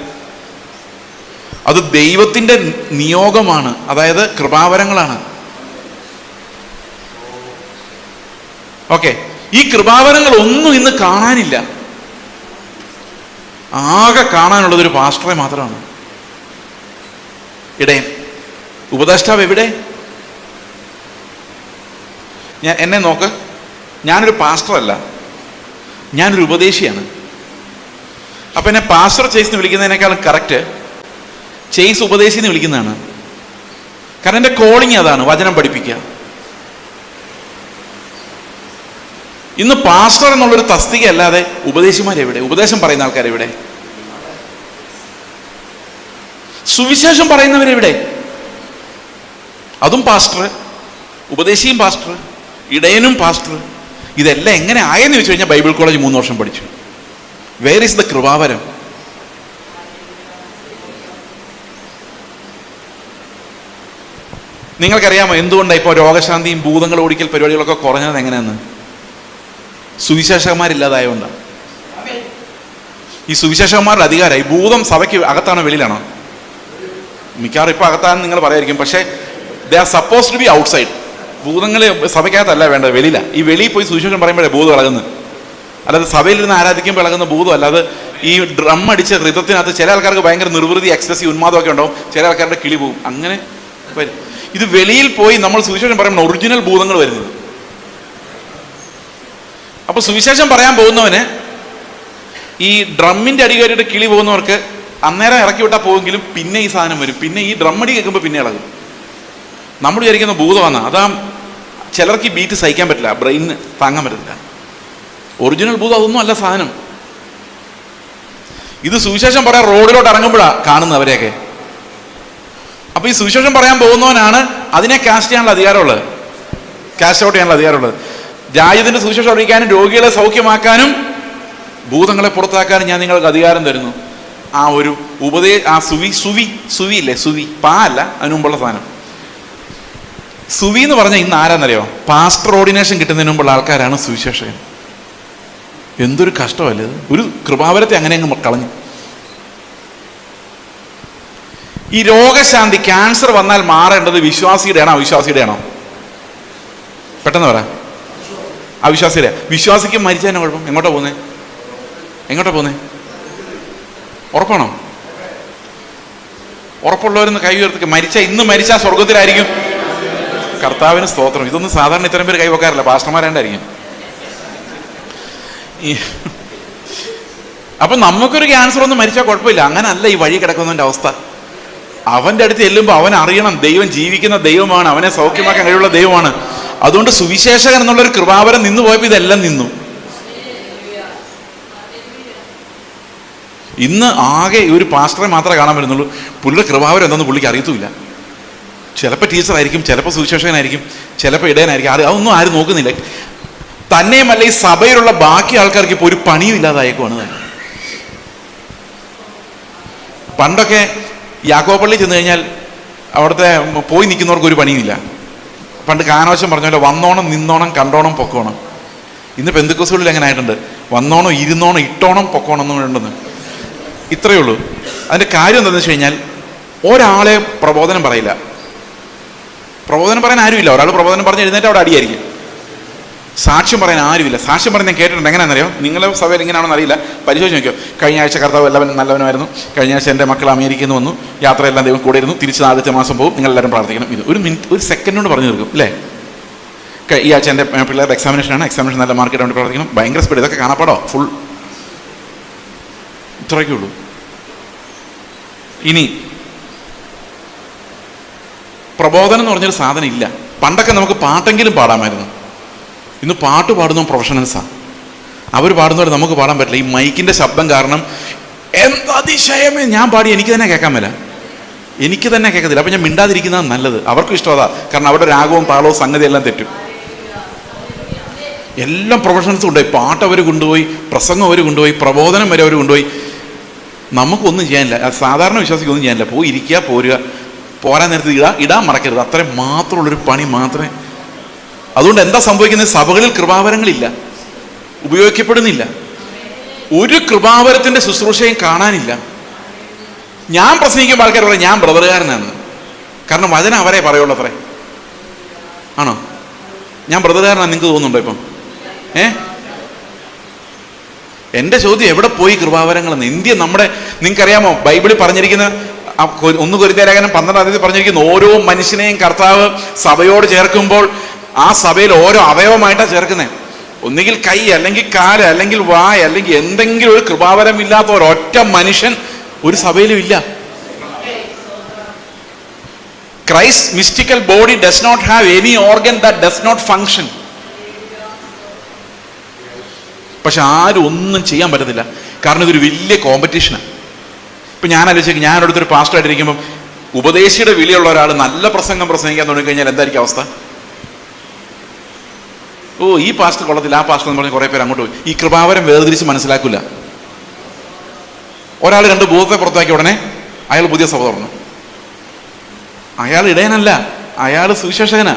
അത് ദൈവത്തിന്റെ നിയോഗമാണ്, അതായത് കൃപാവരങ്ങളാണ്. ഓക്കെ, ഈ കൃപാവരങ്ങൾ ഒന്നും ഇന്ന് കാണാനില്ല. ആകെ കാണാനുള്ളത് ഒരു പാസ്റ്ററെ മാത്രമാണ്. ഇടയൻ, ഉപദേഷ്ടാവ് എവിടെ? എന്നെ നോക്ക്, ഞാനൊരു പാസ്റ്ററല്ല, ഞാനൊരു ഉപദേശിയാണ്. അപ്പൊ എന്നെ പാസ്റ്റർ ചേസ് വിളിക്കുന്നതിനേക്കാളും കറക്റ്റ് ചേസ് ഉപദേശി എന്ന് വിളിക്കുന്നതാണ്. കാരണം എൻ്റെ കോളിങ് അതാണ്, വചനം പഠിപ്പിക്കുക. ഇന്ന് പാസ്റ്റർ എന്നുള്ളൊരു തസ്തിക അല്ലാതെ ഉപദേശിമാരെവിടെ? ഉപദേശം പറയുന്ന ആൾക്കാരെവിടെ? സുവിശേഷം പറയുന്നവരെവിടെ? അതും പാസ്റ്റർ, ഉപദേശിയും പാസ്റ്റർ, ഇടയനും പാസ്റ്റർ. ഇതെല്ലാം എങ്ങനെ ആയെന്ന് ചോദിച്ചു കഴിഞ്ഞാൽ ബൈബിൾ കോളേജ് 3 വർഷം പഠിച്ചു. വേർ ഈസ് ദ കൃപാവരം? നിങ്ങൾക്കറിയാമോ എന്തുകൊണ്ടാണ് ഇപ്പോൾ രോഗശാന്തിയും ഭൂതങ്ങൾ ഓടിക്കൽ പരിപാടികളൊക്കെ കുറഞ്ഞത്? എങ്ങനെയാന്ന്? സുവിശേഷകന്മാരില്ലാതായതുകൊണ്ടാണ്. ഈ സുവിശേഷകന്മാരുടെ അധികാരമായി. ഭൂതം സഭയ്ക്ക് അകത്താണോ വെളിയിലാണോ? മിക്കവാറും ഇപ്പൊ അകത്താണെന്ന് നിങ്ങൾ പറയായിരിക്കും. പക്ഷേ they are suppose to be outside. ഭൂതങ്ങൾ സഭയ്ക്കകത്തല്ല വേണ്ടത്, വെളിയില. ഈ വെളിയിൽ പോയി സുവിശേഷം പറയുമ്പോഴേ ഭൂതം ഇളകുന്നത്. അല്ലാതെ സഭയിലിരുന്ന് ആരാധിക്കുമ്പോൾ ഇളകുന്ന ഭൂതം അല്ലാതെ ഈ ഡ്രം അടിച്ച ഋതത്തിനകത്ത് ചില ആൾക്കാർക്ക് ഭയങ്കര നിർവൃതി, എക്സസീവ് ഉന്മാദമൊക്കെ ഉണ്ടാവും, ചില ആൾക്കാരുടെ കിളി പോകും. അങ്ങനെ ഇത് വെളിയിൽ പോയി നമ്മൾ സുവിശേഷം പറയുമ്പോൾ ഒറിജിനൽ ഭൂതങ്ങൾ വരുന്നത്. അപ്പൊ സുവിശേഷം പറയാൻ പോകുന്നവന് ഈ ഡ്രമ്മിന്റെ അടി കയറിയിട്ട് കിളി പോകുന്നവർക്ക് അന്നേരം ഇറക്കി വിട്ടാൽ പോവെങ്കിലും പിന്നെ ഈ സാധനം വരും. പിന്നെ ഈ ഡ്രം അടി കേൾക്കുമ്പോൾ പിന്നെ ഇളകും. നമ്മൾ വിചാരിക്കുന്ന ഭൂതമാണ്. അതാ ചിലർക്ക് ഈ ബീറ്റ് സഹിക്കാൻ പറ്റില്ല, ബ്രെയിന് താങ്ങാൻ പറ്റത്തില്ല. ഒറിജിനൽ ഭൂതം അതൊന്നും അല്ല സാധനം. ഇത് സുവിശേഷം പറയാൻ റോഡിലോട്ട് ഇറങ്ങുമ്പോഴാണ് കാണുന്നത് അവരെയൊക്കെ. അപ്പൊ ഈ സുവിശേഷം പറയാൻ പോകുന്നവനാണ് അതിനെ കാസ്റ്റ് ചെയ്യാനുള്ള അധികാരമുള്ളത്, കാസ്റ്റ് ഔട്ട് ചെയ്യാനുള്ള അധികാരമുള്ളത്. രാജ്യത്തിന്റെ സുവിശേഷം അറിയിക്കാനും രോഗികളെ സൗഖ്യമാക്കാനും ഭൂതങ്ങളെ പുറത്താക്കാനും ഞാൻ നിങ്ങൾക്ക് അധികാരം തരുന്നു. ആ ഒരു ആ സുവി ഇല്ലേ, സുവി പാ അല്ല, അതിനു മുമ്പുള്ള സാധനം സുവി എന്ന് പറഞ്ഞാൽ ഇന്ന് ആരാന്നറിയോ? പാസ്റ്റർ ഓർഡിനേഷൻ കിട്ടുന്നതിന് മുമ്പുള്ള ആൾക്കാരാണ് സുവിശേഷകൻ. എന്തൊരു കഷ്ടമല്ലേ ഇത്! ഒരു കൃപാവരത്തെ അങ്ങനെ അങ്ങ് കളഞ്ഞു. ഈ രോഗശാന്തി, ക്യാൻസർ വന്നാൽ മാറേണ്ടത് വിശ്വാസിയുടെ ആണോ അവിശ്വാസിയുടെ ആണോ? പെട്ടെന്ന് പറ. അവിശ്വാസിയുടെ. വിശ്വാസിക്ക് മരിച്ചതിനെ കുഴപ്പം? എങ്ങോട്ടാ പോകുന്നേ? ഉറപ്പാണോ? ഉറപ്പുള്ളവരെന്ന് കൈ ഉയർത്തിക്ക്. ഇന്ന് മരിച്ചാൽ സ്വർഗത്തിലായിരിക്കും. കർത്താവിന് സ്തോത്രം. ഇതൊന്നും സാധാരണ ഇത്തരം പേര് കൈവെക്കാറില്ല, പാസ്റ്റർമാരാണ്ടായിരിക്കും. അപ്പൊ നമുക്കൊരു ക്യാൻസർ ഒന്നും മരിച്ചാൽ കുഴപ്പമില്ല. അങ്ങനല്ല ഈ വഴി കിടക്കുന്നതിന്റെ അവസ്ഥ. അവന്റെ അടുത്ത് ചെല്ലുമ്പോൾ അവൻ അറിയണം ദൈവം ജീവിക്കുന്ന ദൈവമാണ്, അവനെ സൗഖ്യമാക്കാൻ കഴിവുള്ള ദൈവമാണ്. അതുകൊണ്ട് സുവിശേഷകൻ എന്നുള്ളൊരു കൃപാവരം നിന്നു പോയപ്പോൾ ഇതെല്ലാം നിന്നു. ഇന്ന് ആകെ ഒരു പാസ്റ്ററെ മാത്രമേ കാണാൻ പറ്റുന്നുള്ളൂ. പുള്ളിയുടെ കൃപാവരം എന്താണെന്ന് പുള്ളിക്ക് അറിയത്തുമില്ല. ചിലപ്പോൾ ടീച്ചറായിരിക്കും, ചിലപ്പോൾ സുവിശേഷകനായിരിക്കും, ചിലപ്പോൾ ഇടയനായിരിക്കും. അതൊന്നും ആരും നോക്കുന്നില്ല. തന്നെയുമല്ല ഈ സഭയിലുള്ള ബാക്കി ആൾക്കാർക്ക് ഇപ്പോൾ ഒരു പണിയും ഇല്ലാതായേക്കുവാണ്. പണ്ടൊക്കെ യാക്കോബ് പള്ളി ചെന്ന് കഴിഞ്ഞാൽ അവിടുത്തെ പോയി നിൽക്കുന്നവർക്ക് ഒരു പണിയില്ല. പണ്ട് കാനോശം പറഞ്ഞ പോലെ വന്നോണം നിന്നോണം കണ്ടോണം പൊക്കോണം. ഇന്ന് പെന്തക്കോസ്തുകളിൽ എങ്ങനെ ആയിട്ടുണ്ട്, വന്നോണം ഇരുന്നോണം ഇട്ടോണം പൊക്കോണം എന്നും വേണ്ടെന്ന്. ഇത്രയേ ഉള്ളൂ. അതിൻ്റെ കാര്യം എന്താണെന്ന് വെച്ച് കഴിഞ്ഞാൽ ഒരാളെ പ്രബോധനം പറയില്ല. പ്രബോധനം പറയാൻ ആരുമില്ല. ഒരാൾ പ്രബോധനം പറഞ്ഞ് എഴുന്നേറ്റ് അവിടെ അടിയായിരിക്കും. സാക്ഷ്യം പറയാൻ ആരുമില്ല. സാക്ഷ്യം പറയാൻ ഞാൻ കേട്ടിട്ടുണ്ട്. എങ്ങനെയാണെന്നറിയോ, നിങ്ങളുടെ സഭയിൽ എങ്ങനെയാണെന്ന് അറിയില്ല, പരിശോധിച്ച് നോക്കിയോ. കഴിഞ്ഞ ആഴ്ച കർത്താവ് എല്ലാവരും നല്ലവനായിരുന്നു, കഴിഞ്ഞ ആഴ്ച എൻ്റെ മക്കൾ അമേരിക്കയിൽ നിന്ന് വന്നു, യാത്രയെല്ലാം ദൈവം കൂടെ ഇരുന്നു, തിരിച്ച് ആദ്യത്തെ മാസം പോകും, നിങ്ങളെല്ലാവരും പ്രാർത്ഥിക്കണം. ഇത് ഒരു മിനിറ്റ്, ഒരു സെക്കൻഡ് കൊണ്ട് പറഞ്ഞു തീർക്കും അല്ലേ. ഈ ആഴ്ച എൻ്റെ പിള്ളേരുടെ എക്സാമിനേഷനാണ്, എക്സാമിനേഷൻ നല്ല മാർക്ക് ഇടാൻ വേണ്ടി പ്രാർത്ഥിക്കണം, ഭയങ്കര സ്പീഡ്. ഇതൊക്കെ കാണാപ്പാടോ ഫുൾ. ഇത്രയൊക്കെ ഉള്ളൂ. ഇനി പ്രബോധനം എന്ന് പറഞ്ഞൊരു സാധനം ഇല്ല. പണ്ടൊക്കെ നമുക്ക് പാട്ടെങ്കിലും പാടാമായിരുന്നു. ഇന്ന് പാട്ട് പാടുന്ന പ്രൊഫഷണൽസാണ്. അവർ പാടുന്നവർ നമുക്ക് പാടാൻ പറ്റില്ല. ഈ മൈക്കിൻ്റെ ശബ്ദം കാരണം എന്തതിശയമേ, ഞാൻ പാടി എനിക്ക് തന്നെ കേൾക്കാൻ മേല, എനിക്ക് തന്നെ കേൾക്കത്തില്ല. അപ്പം ഞാൻ മിണ്ടാതിരിക്കുന്നതാണ് നല്ലത്. അവർക്കും ഇഷ്ടം അതാ. കാരണം അവരുടെ രാഗവും താളവും സംഗതി എല്ലാം തെറ്റും. എല്ലാം പ്രൊഫഷണൽസ് കൊണ്ടുപോയി, പാട്ട് അവർ കൊണ്ടുപോയി, പ്രസംഗം അവർ കൊണ്ടുപോയി, പ്രബോധനം വരെ അവർ കൊണ്ടുപോയി. നമുക്കൊന്നും ചെയ്യാനില്ല. സാധാരണ വിശ്വാസിക്കൊന്നും ചെയ്യാനില്ല. പോയി ഇരിക്കുക, പോരുക, പോരാൻ നേരത്ത് ഇടാൻ മറക്കരുത്. അത്രയും മാത്രമുള്ളൊരു പണി മാത്രമേ. അതുകൊണ്ട് എന്താ സംഭവിക്കുന്നത്, സഭകളിൽ കൃപാവരങ്ങളില്ല, ഉപയോഗിക്കപ്പെടുന്നില്ല. ഒരു കൃപാവരത്തിൻ്റെ ശുശ്രൂഷയും കാണാനില്ല. ഞാൻ പ്രസംഗിക്കുമ്പോൾ ആൾക്കാർ പറയും ഞാൻ ബ്രദറുകാരനാണ്. കാരണം വചനം അവരെ പറയുള്ളൂ. അത്രേ ആണോ? ഞാൻ ബ്രദറുകാരനാണ് നിങ്ങൾക്ക് തോന്നുന്നുണ്ടോ ഇപ്പം? എൻ്റെ ചോദ്യം, എവിടെ പോയി കൃപാവരങ്ങളെന്ന്? ഇന്ത്യ നമ്മുടെ, നിങ്ങൾക്കറിയാമോ ബൈബിളിൽ പറഞ്ഞിരിക്കുന്ന 1 കൊരിന്ത്യർ ലേഖനം 12 പറഞ്ഞിരിക്കുന്ന ഓരോ മനുഷ്യനെയും കർത്താവ് സഭയോട് ചേർക്കുമ്പോൾ ആ സഭയിൽ ഓരോ അവയവമായിട്ടാണ് ചേർക്കുന്നത്. ഒന്നുകിൽ കൈ, അല്ലെങ്കിൽ കാല്, അല്ലെങ്കിൽ വായ, അല്ലെങ്കിൽ എന്തെങ്കിലും ഒരു കൃപാവരം ഇല്ലാത്ത ഒരൊറ്റ മനുഷ്യൻ ഒരു സഭയിലും ഇല്ല. Christ's mystical body does not have any organ that does not function. പക്ഷെ ആരും ഒന്നും ചെയ്യാൻ പറ്റത്തില്ല. കാരണം ഇതൊരു വലിയ കോമ്പറ്റീഷനാണ്. ഇപ്പം ഞാൻ ആലോചിക്കും, ഞാനടുത്തൊരു പാസ്റ്ററായിട്ടിരിക്കുമ്പം ഉപദേശിയുടെ വിളിയുള്ള ഒരാൾ നല്ല പ്രസംഗം പ്രസംഗിക്കാൻ തുടങ്ങിക്കഴിഞ്ഞാൽ എന്തായിരിക്കും അവസ്ഥ? ഓ, ഈ പാസ്റ്റർ കൊള്ളത്തില്ല, ആ പാസ്റ്റർ എന്ന് പറഞ്ഞ് കുറേ പേര് അങ്ങോട്ട് പോയി. ഈ കൃപാവരം വേർതിരിച്ച് മനസ്സിലാക്കില്ല. ഒരാൾ 2 ഭൂതത്തെ പുറത്താക്കി ഉടനെ അയാൾ പുതിയ സഭ തുറന്നു. അയാൾ ഇടയനല്ല, അയാൾ സുവിശേഷകനാ.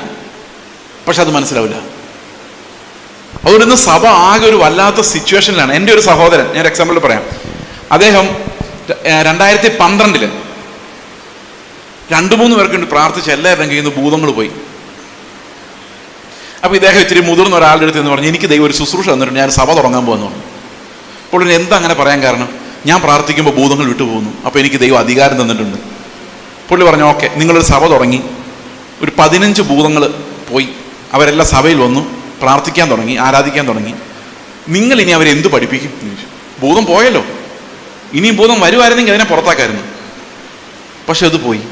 പക്ഷെ അത് മനസ്സിലാവില്ല. അതുകൊണ്ട് ഇന്ന് സഭ ആകെ ഒരു വല്ലാത്ത സിറ്റുവേഷനിലാണ്. എൻ്റെ ഒരു സഹോദരൻ, ഞാൻ എക്സാമ്പിൾ പറയാം. അദ്ദേഹം 2012 2-3 പേർക്ക് വേണ്ടി പ്രാർത്ഥിച്ച് എല്ലാവരുടെയും കയ്യിൽ നിന്ന് ഭൂതങ്ങൾ പോയി. അപ്പോൾ ഇദ്ദേഹം ഇത്തിരി മുതിർന്ന ഒരാളുടെ അടുത്ത് എന്ന് പറഞ്ഞു, എനിക്ക് ദൈവം ഒരു ശുശ്രൂഷ തന്നിട്ടുണ്ട്, ഞാൻ സഭ തുടങ്ങാൻ പോകുന്നു. അപ്പോൾ എന്താ അങ്ങനെ പറയാൻ കാരണം? ഞാൻ പ്രാർത്ഥിക്കുമ്പോൾ ഭൂതങ്ങൾ വിട്ടുപോകുന്നു, അപ്പോൾ എനിക്ക് ദൈവം അധികാരം തന്നിട്ടുണ്ട്. പുള്ളി പറഞ്ഞു, ഓക്കെ, നിങ്ങളൊരു സഭ തുടങ്ങി, ഒരു 15 ഭൂതങ്ങൾ പോയി, അവരെല്ലാം സഭയിൽ വന്നു, പ്രാർത്ഥിക്കാൻ തുടങ്ങി, ആരാധിക്കാൻ തുടങ്ങി. നിങ്ങൾ ഇനി അവരെന്ത് പഠിപ്പിക്കും? ഭൂതം പോയല്ലോ, ഇനിയും ഭൂതം വരുമായിരുന്നെങ്കിൽ അതിനെ പുറത്താക്കായിരുന്നു. പക്ഷെ അത് പോയി.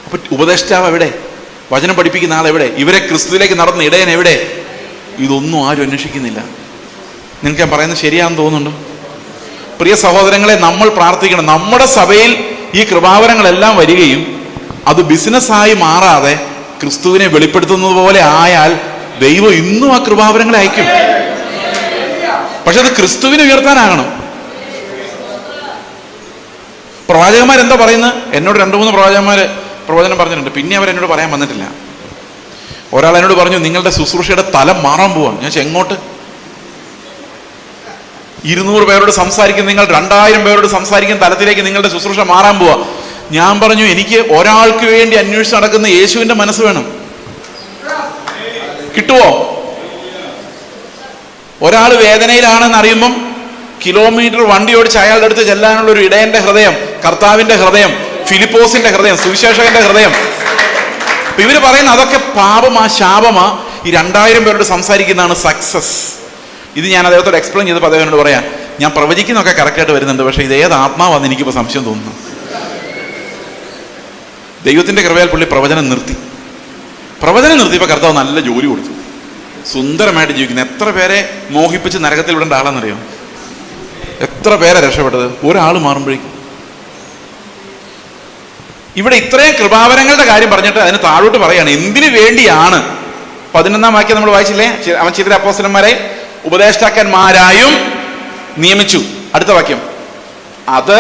അപ്പൊ ഉപദേഷ്ടാവ് എവിടെ? വചനം പഠിപ്പിക്കുന്ന ആളെവിടെ? ഇവരെ ക്രിസ്തുവിലേക്ക് നടന്ന ഇടയൻ എവിടെ? ഇതൊന്നും ആരും അന്വേഷിക്കുന്നില്ല. നിങ്ങൾക്ക് ഞാൻ പറയുന്നത് ശരിയാണെന്ന് തോന്നുന്നുണ്ടോ? പ്രിയ സഹോദരങ്ങളെ, നമ്മൾ പ്രാർത്ഥിക്കണം. നമ്മുടെ സഭയിൽ ഈ കൃപാവരങ്ങളെല്ലാം വരികയും അത് ബിസിനസ്സായി മാറാതെ ക്രിസ്തുവിനെ വെളിപ്പെടുത്തുന്നത് പോലെ ആയാൽ ദൈവം ഇന്നും ആ കൃപാവരങ്ങളെ അയക്കും. പക്ഷെ അത് ക്രിസ്തുവിനെ ഉയർത്താനാകണം. പ്രവാചകന്മാരെന്താ പറയുന്നത്? എന്നോട് 2-3 പ്രവാചകന്മാര് പ്രവചനം പറഞ്ഞിട്ടുണ്ട്. പിന്നെ അവരെന്നോട് പറയാൻ വന്നിട്ടില്ല. ഒരാൾ എന്നോട് പറഞ്ഞു, നിങ്ങളുടെ ശുശ്രൂഷയുടെ തലം മാറാൻ പോവാണ്. ഞാൻ എങ്ങോട്ട്? 200 പേരോട് സംസാരിക്കും, നിങ്ങൾ 2000 പേരോട് സംസാരിക്കുന്ന തലത്തിലേക്ക് നിങ്ങളുടെ ശുശ്രൂഷ മാറാൻ പോവാ. ഞാൻ പറഞ്ഞു, എനിക്ക് ഒരാൾക്ക് വേണ്ടി അന്വേഷിച്ച് നടക്കുന്ന യേശുവിന്റെ മനസ്സ് വേണം. കിട്ടുവോ? ഒരാൾ വേദനയിലാണെന്ന് അറിയുമ്പം കിലോമീറ്റർ വണ്ടി ഓടിച്ച് അയാളുടെ അടുത്ത് ചെല്ലാനുള്ള ഒരു ഇടയന്റെ ഹൃദയം, കർത്താവിന്റെ ഹൃദയം, ഫിലിപ്പോസിന്റെ ഹൃദയം, സുവിശേഷകന്റെ ഹൃദയം. അപ്പൊ ഇവര് പറയുന്ന അതൊക്കെ പാപമാ, ശാപമാ. ഈ 2000 പേരോട് സംസാരിക്കുന്നതാണ് സക്സസ്. ഇത് ഞാൻ അദ്ദേഹത്തോട് എക്സ്പ്ലെയിൻ ചെയ്തപ്പോൾ അദ്ദേഹത്തിനോട് പറയാം, ഞാൻ പ്രവചിക്കുന്നൊക്കെ കറക്റ്റായിട്ട് വരുന്നുണ്ട്, പക്ഷെ ഇത് ഏത് ആത്മാവാന്ന് എനിക്കിപ്പോൾ സംശയം തോന്നുന്നു. ദൈവത്തിന്റെ കൃപയാൽ പുള്ളി പ്രവചനം നിർത്തിയപ്പോൾ കർത്താവ് നല്ല ജോലി കൊടുത്തു, സുന്ദരമായിട്ട് ജീവിക്കുന്നു. എത്ര പേരെ മോഹിപ്പിച്ച് നരകത്തിൽ വിടേണ്ട ആളാണെന്നറിയോ? എത്ര പേരെ രക്ഷപ്പെട്ടത് ഒരാൾ മാറുമ്പോഴേക്കും. ഇവിടെ ഇത്രയും കൃപാവരങ്ങളുടെ കാര്യം പറഞ്ഞിട്ട് അതിന് താഴോട്ട് പറയാണ് എന്തിനു വേണ്ടിയാണ്. 11-ാം വാക്യം നമ്മൾ വായിച്ചില്ലേ? അവൻ ചില അപ്പോസ്തലന്മാരെ ഉപദേഷ്ടാക്കന്മാരായും നിയമിച്ചു. അടുത്ത വാക്യം, അത്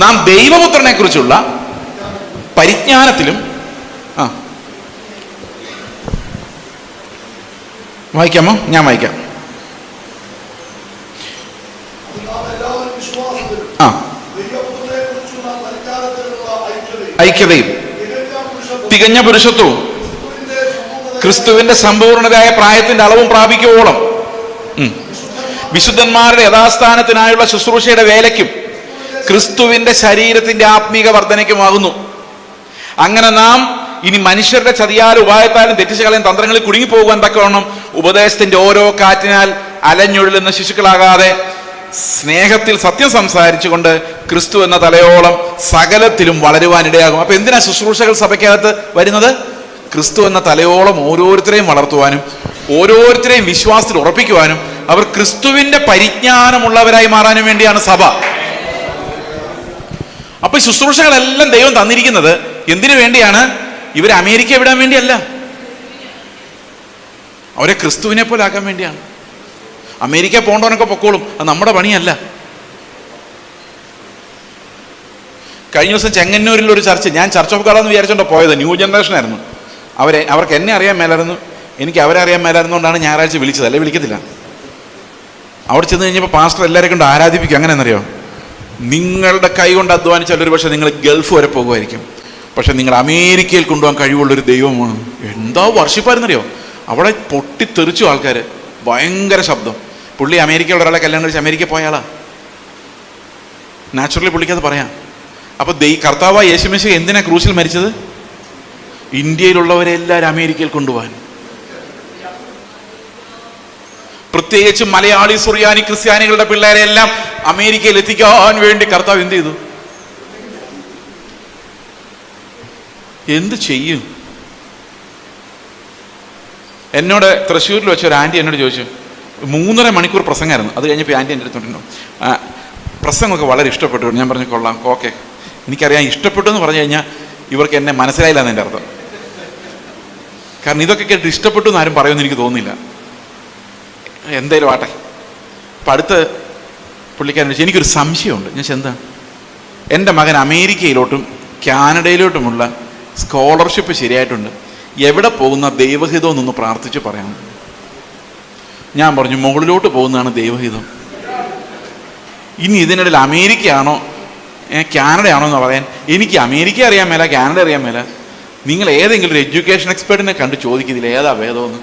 നാം ദൈവപുത്രനെ കുറിച്ചുള്ള പരിജ്ഞാനത്തിലും. വായിക്കാമോ? ഞാൻ വായിക്കാം. ഐക്യതയും തികഞ്ഞ പുരുഷത്വവും ക്രിസ്തുവിന്റെ സമ്പൂർണതയായ പ്രായത്തിന്റെ അളവും പ്രാപിക്കുവോളം വിശുദ്ധന്മാരുടെ യഥാസ്ഥാനത്തിനായുള്ള ശുശ്രൂഷയുടെ വേലയ്ക്കും ക്രിസ്തുവിന്റെ ശരീരത്തിന്റെ ആത്മീക വർധനയ്ക്കുമാകുന്നു. അങ്ങനെ നാം ഇനി മനുഷ്യരുടെ ചതിയാലും ഉപായത്താലും തെറ്റിച്ച് കളയും തന്ത്രങ്ങളിൽ കുടുങ്ങിപ്പോകുവാൻ തക്കവണ്ണം ഉപദേശത്തിന്റെ ഓരോ കാറ്റിനാൽ അലഞ്ഞൊഴുകുന്ന ശിശുക്കളാകാതെ സ്നേഹത്തിൽ സത്യം സംസാരിച്ചുകൊണ്ട് ക്രിസ്തു എന്ന തലയോളം സകലത്തിലും വളരുവാനിടയാകും. അപ്പൊ എന്തിനാ ശുശ്രൂഷകൾ സഭയ്ക്കകത്ത് വരുന്നത്? ക്രിസ്തു എന്ന തലയോളം ഓരോരുത്തരെയും വളർത്തുവാനും ഓരോരുത്തരെയും വിശ്വാസത്തിൽ ഉറപ്പിക്കുവാനും അവർ ക്രിസ്തുവിന്റെ പരിജ്ഞാനമുള്ളവരായി മാറാനും വേണ്ടിയാണ് സഭ. അപ്പൊ ശുശ്രൂഷകളെല്ലാം ദൈവം തന്നിരിക്കുന്നത് എന്തിനു വേണ്ടിയാണ്? ഇവരെ അമേരിക്ക വിടാൻ വേണ്ടിയല്ല, അവരെ ക്രിസ്തുവിനെ പോലെ ആക്കാൻ വേണ്ടിയാണ്. അമേരിക്ക പോകണ്ടവനൊക്കെ പൊക്കോളും, അത് നമ്മുടെ പണിയല്ല. കഴിഞ്ഞ ദിവസം ചെങ്ങന്നൂരിൽ ഒരു ചർച്ച, ഞാൻ ചർച്ച് ഓഫ് ഗോഡ് എന്ന് വിചാരിച്ചോണ്ടോ പോയത്, ന്യൂ ജനറേഷൻ ആയിരുന്നു. അവർക്ക് എന്നെ അറിയാൻ മേലായിരുന്നു, എനിക്ക് അവരെ അറിയാൻ മേലായിരുന്നുകൊണ്ടാണ് ഞായറാഴ്ച വിളിച്ചത്, അല്ലെ വിളിക്കത്തില്ല. അവിടെ ചെന്ന് കഴിഞ്ഞപ്പോൾ പാസ്റ്റർ എല്ലാവരെയും കൊണ്ട് ആരാധിപ്പിക്കും. അങ്ങനെയെന്നറിയോ? നിങ്ങളുടെ കൈ കൊണ്ട് അധ്വാനിച്ചാൽ ഒരു പക്ഷേ നിങ്ങൾ ഗൾഫ് വരെ പോകുമായിരിക്കും, പക്ഷെ നിങ്ങൾ അമേരിക്കയിൽ കൊണ്ടുപോകാൻ കഴിവുള്ളൊരു ദൈവമാണ്. എന്താ വർഷിപ്പായിരുന്നറിയോ? അവിടെ പൊട്ടിത്തെറിച്ചു ആൾക്കാർ, ഭയങ്കര ശബ്ദം. പുള്ളി അമേരിക്കയുള്ള ഒരാളെ കല്യാണം കഴിച്ച് അമേരിക്ക പോയാളാ. നാച്ചുറലി പുള്ളിക്കത് പറയാം. അപ്പൊ കർത്താവായ യേശുമശിഹ എന്തിനാ ക്രൂശിൽ മരിച്ചത്? ഇന്ത്യയിലുള്ളവരെല്ലാവരും അമേരിക്കയിൽ കൊണ്ടുപോകാൻ. പ്രത്യേകിച്ച് മലയാളി സുറിയാനി ക്രിസ്ത്യാനികളുടെ പിള്ളേരെ എല്ലാം അമേരിക്കയിൽ എത്തിക്കാൻ വേണ്ടി കർത്താവ് എന്ത് ചെയ്തു? എന്ത് ചെയ്യും? എന്നോട് തൃശ്ശൂരിൽ വെച്ച ഒരു ആൻറ്റി എന്നോട് ചോദിച്ചു, 3.5 മണിക്കൂർ പ്രസംഗമായിരുന്നു. അത് കഴിഞ്ഞപ്പോൾ ആൻറ്റി എൻ്റെ അടുത്തുണ്ടോ പ്രസംഗമൊക്കെ വളരെ ഇഷ്ടപ്പെട്ടു. ഞാൻ പറഞ്ഞു കൊള്ളാം, ഓക്കെ. എനിക്കറിയാം ഇഷ്ടപ്പെട്ടു എന്ന് പറഞ്ഞു കഴിഞ്ഞാൽ ഇവർക്ക് എന്നെ മനസ്സിലായില്ല എന്ന് എൻ്റെ അർത്ഥം. കാരണം ഇതൊക്കെ കേട്ട് ഇഷ്ടപ്പെട്ടു എന്ന് ആരും പറയുമെന്ന് എനിക്ക് തോന്നുന്നില്ല. എന്തേലും ആട്ടെ. അപ്പം അടുത്ത് പുള്ളിക്കാരൻ ചോദിച്ചു, എനിക്കൊരു സംശയമുണ്ട്. ഞാൻ എന്താ? എൻ്റെ മകൻ അമേരിക്കയിലോട്ടും കാനഡയിലോട്ടുമുള്ള സ്കോളർഷിപ്പ് ശരിയായിട്ടുണ്ട്, എവിടെ പോകുന്ന ദൈവഹിതം എന്നൊന്ന് പ്രാർത്ഥിച്ച് പറയാം. ഞാൻ പറഞ്ഞു, മുകളിലോട്ട് പോകുന്നതാണ് ദൈവഹിതം. ഇനി ഇതിനിടയിൽ അമേരിക്കയാണോ കാനഡയാണോ എന്ന് പറയാൻ എനിക്ക് അമേരിക്ക അറിയാൻ മേല, കാനഡ അറിയാൻ മേല. നിങ്ങൾ ഏതെങ്കിലും ഒരു എഡ്യൂക്കേഷൻ എക്സ്പെർട്ടിനെ കണ്ട് ചോദിക്കുന്നില്ല ഏതാ വേദമെന്ന്.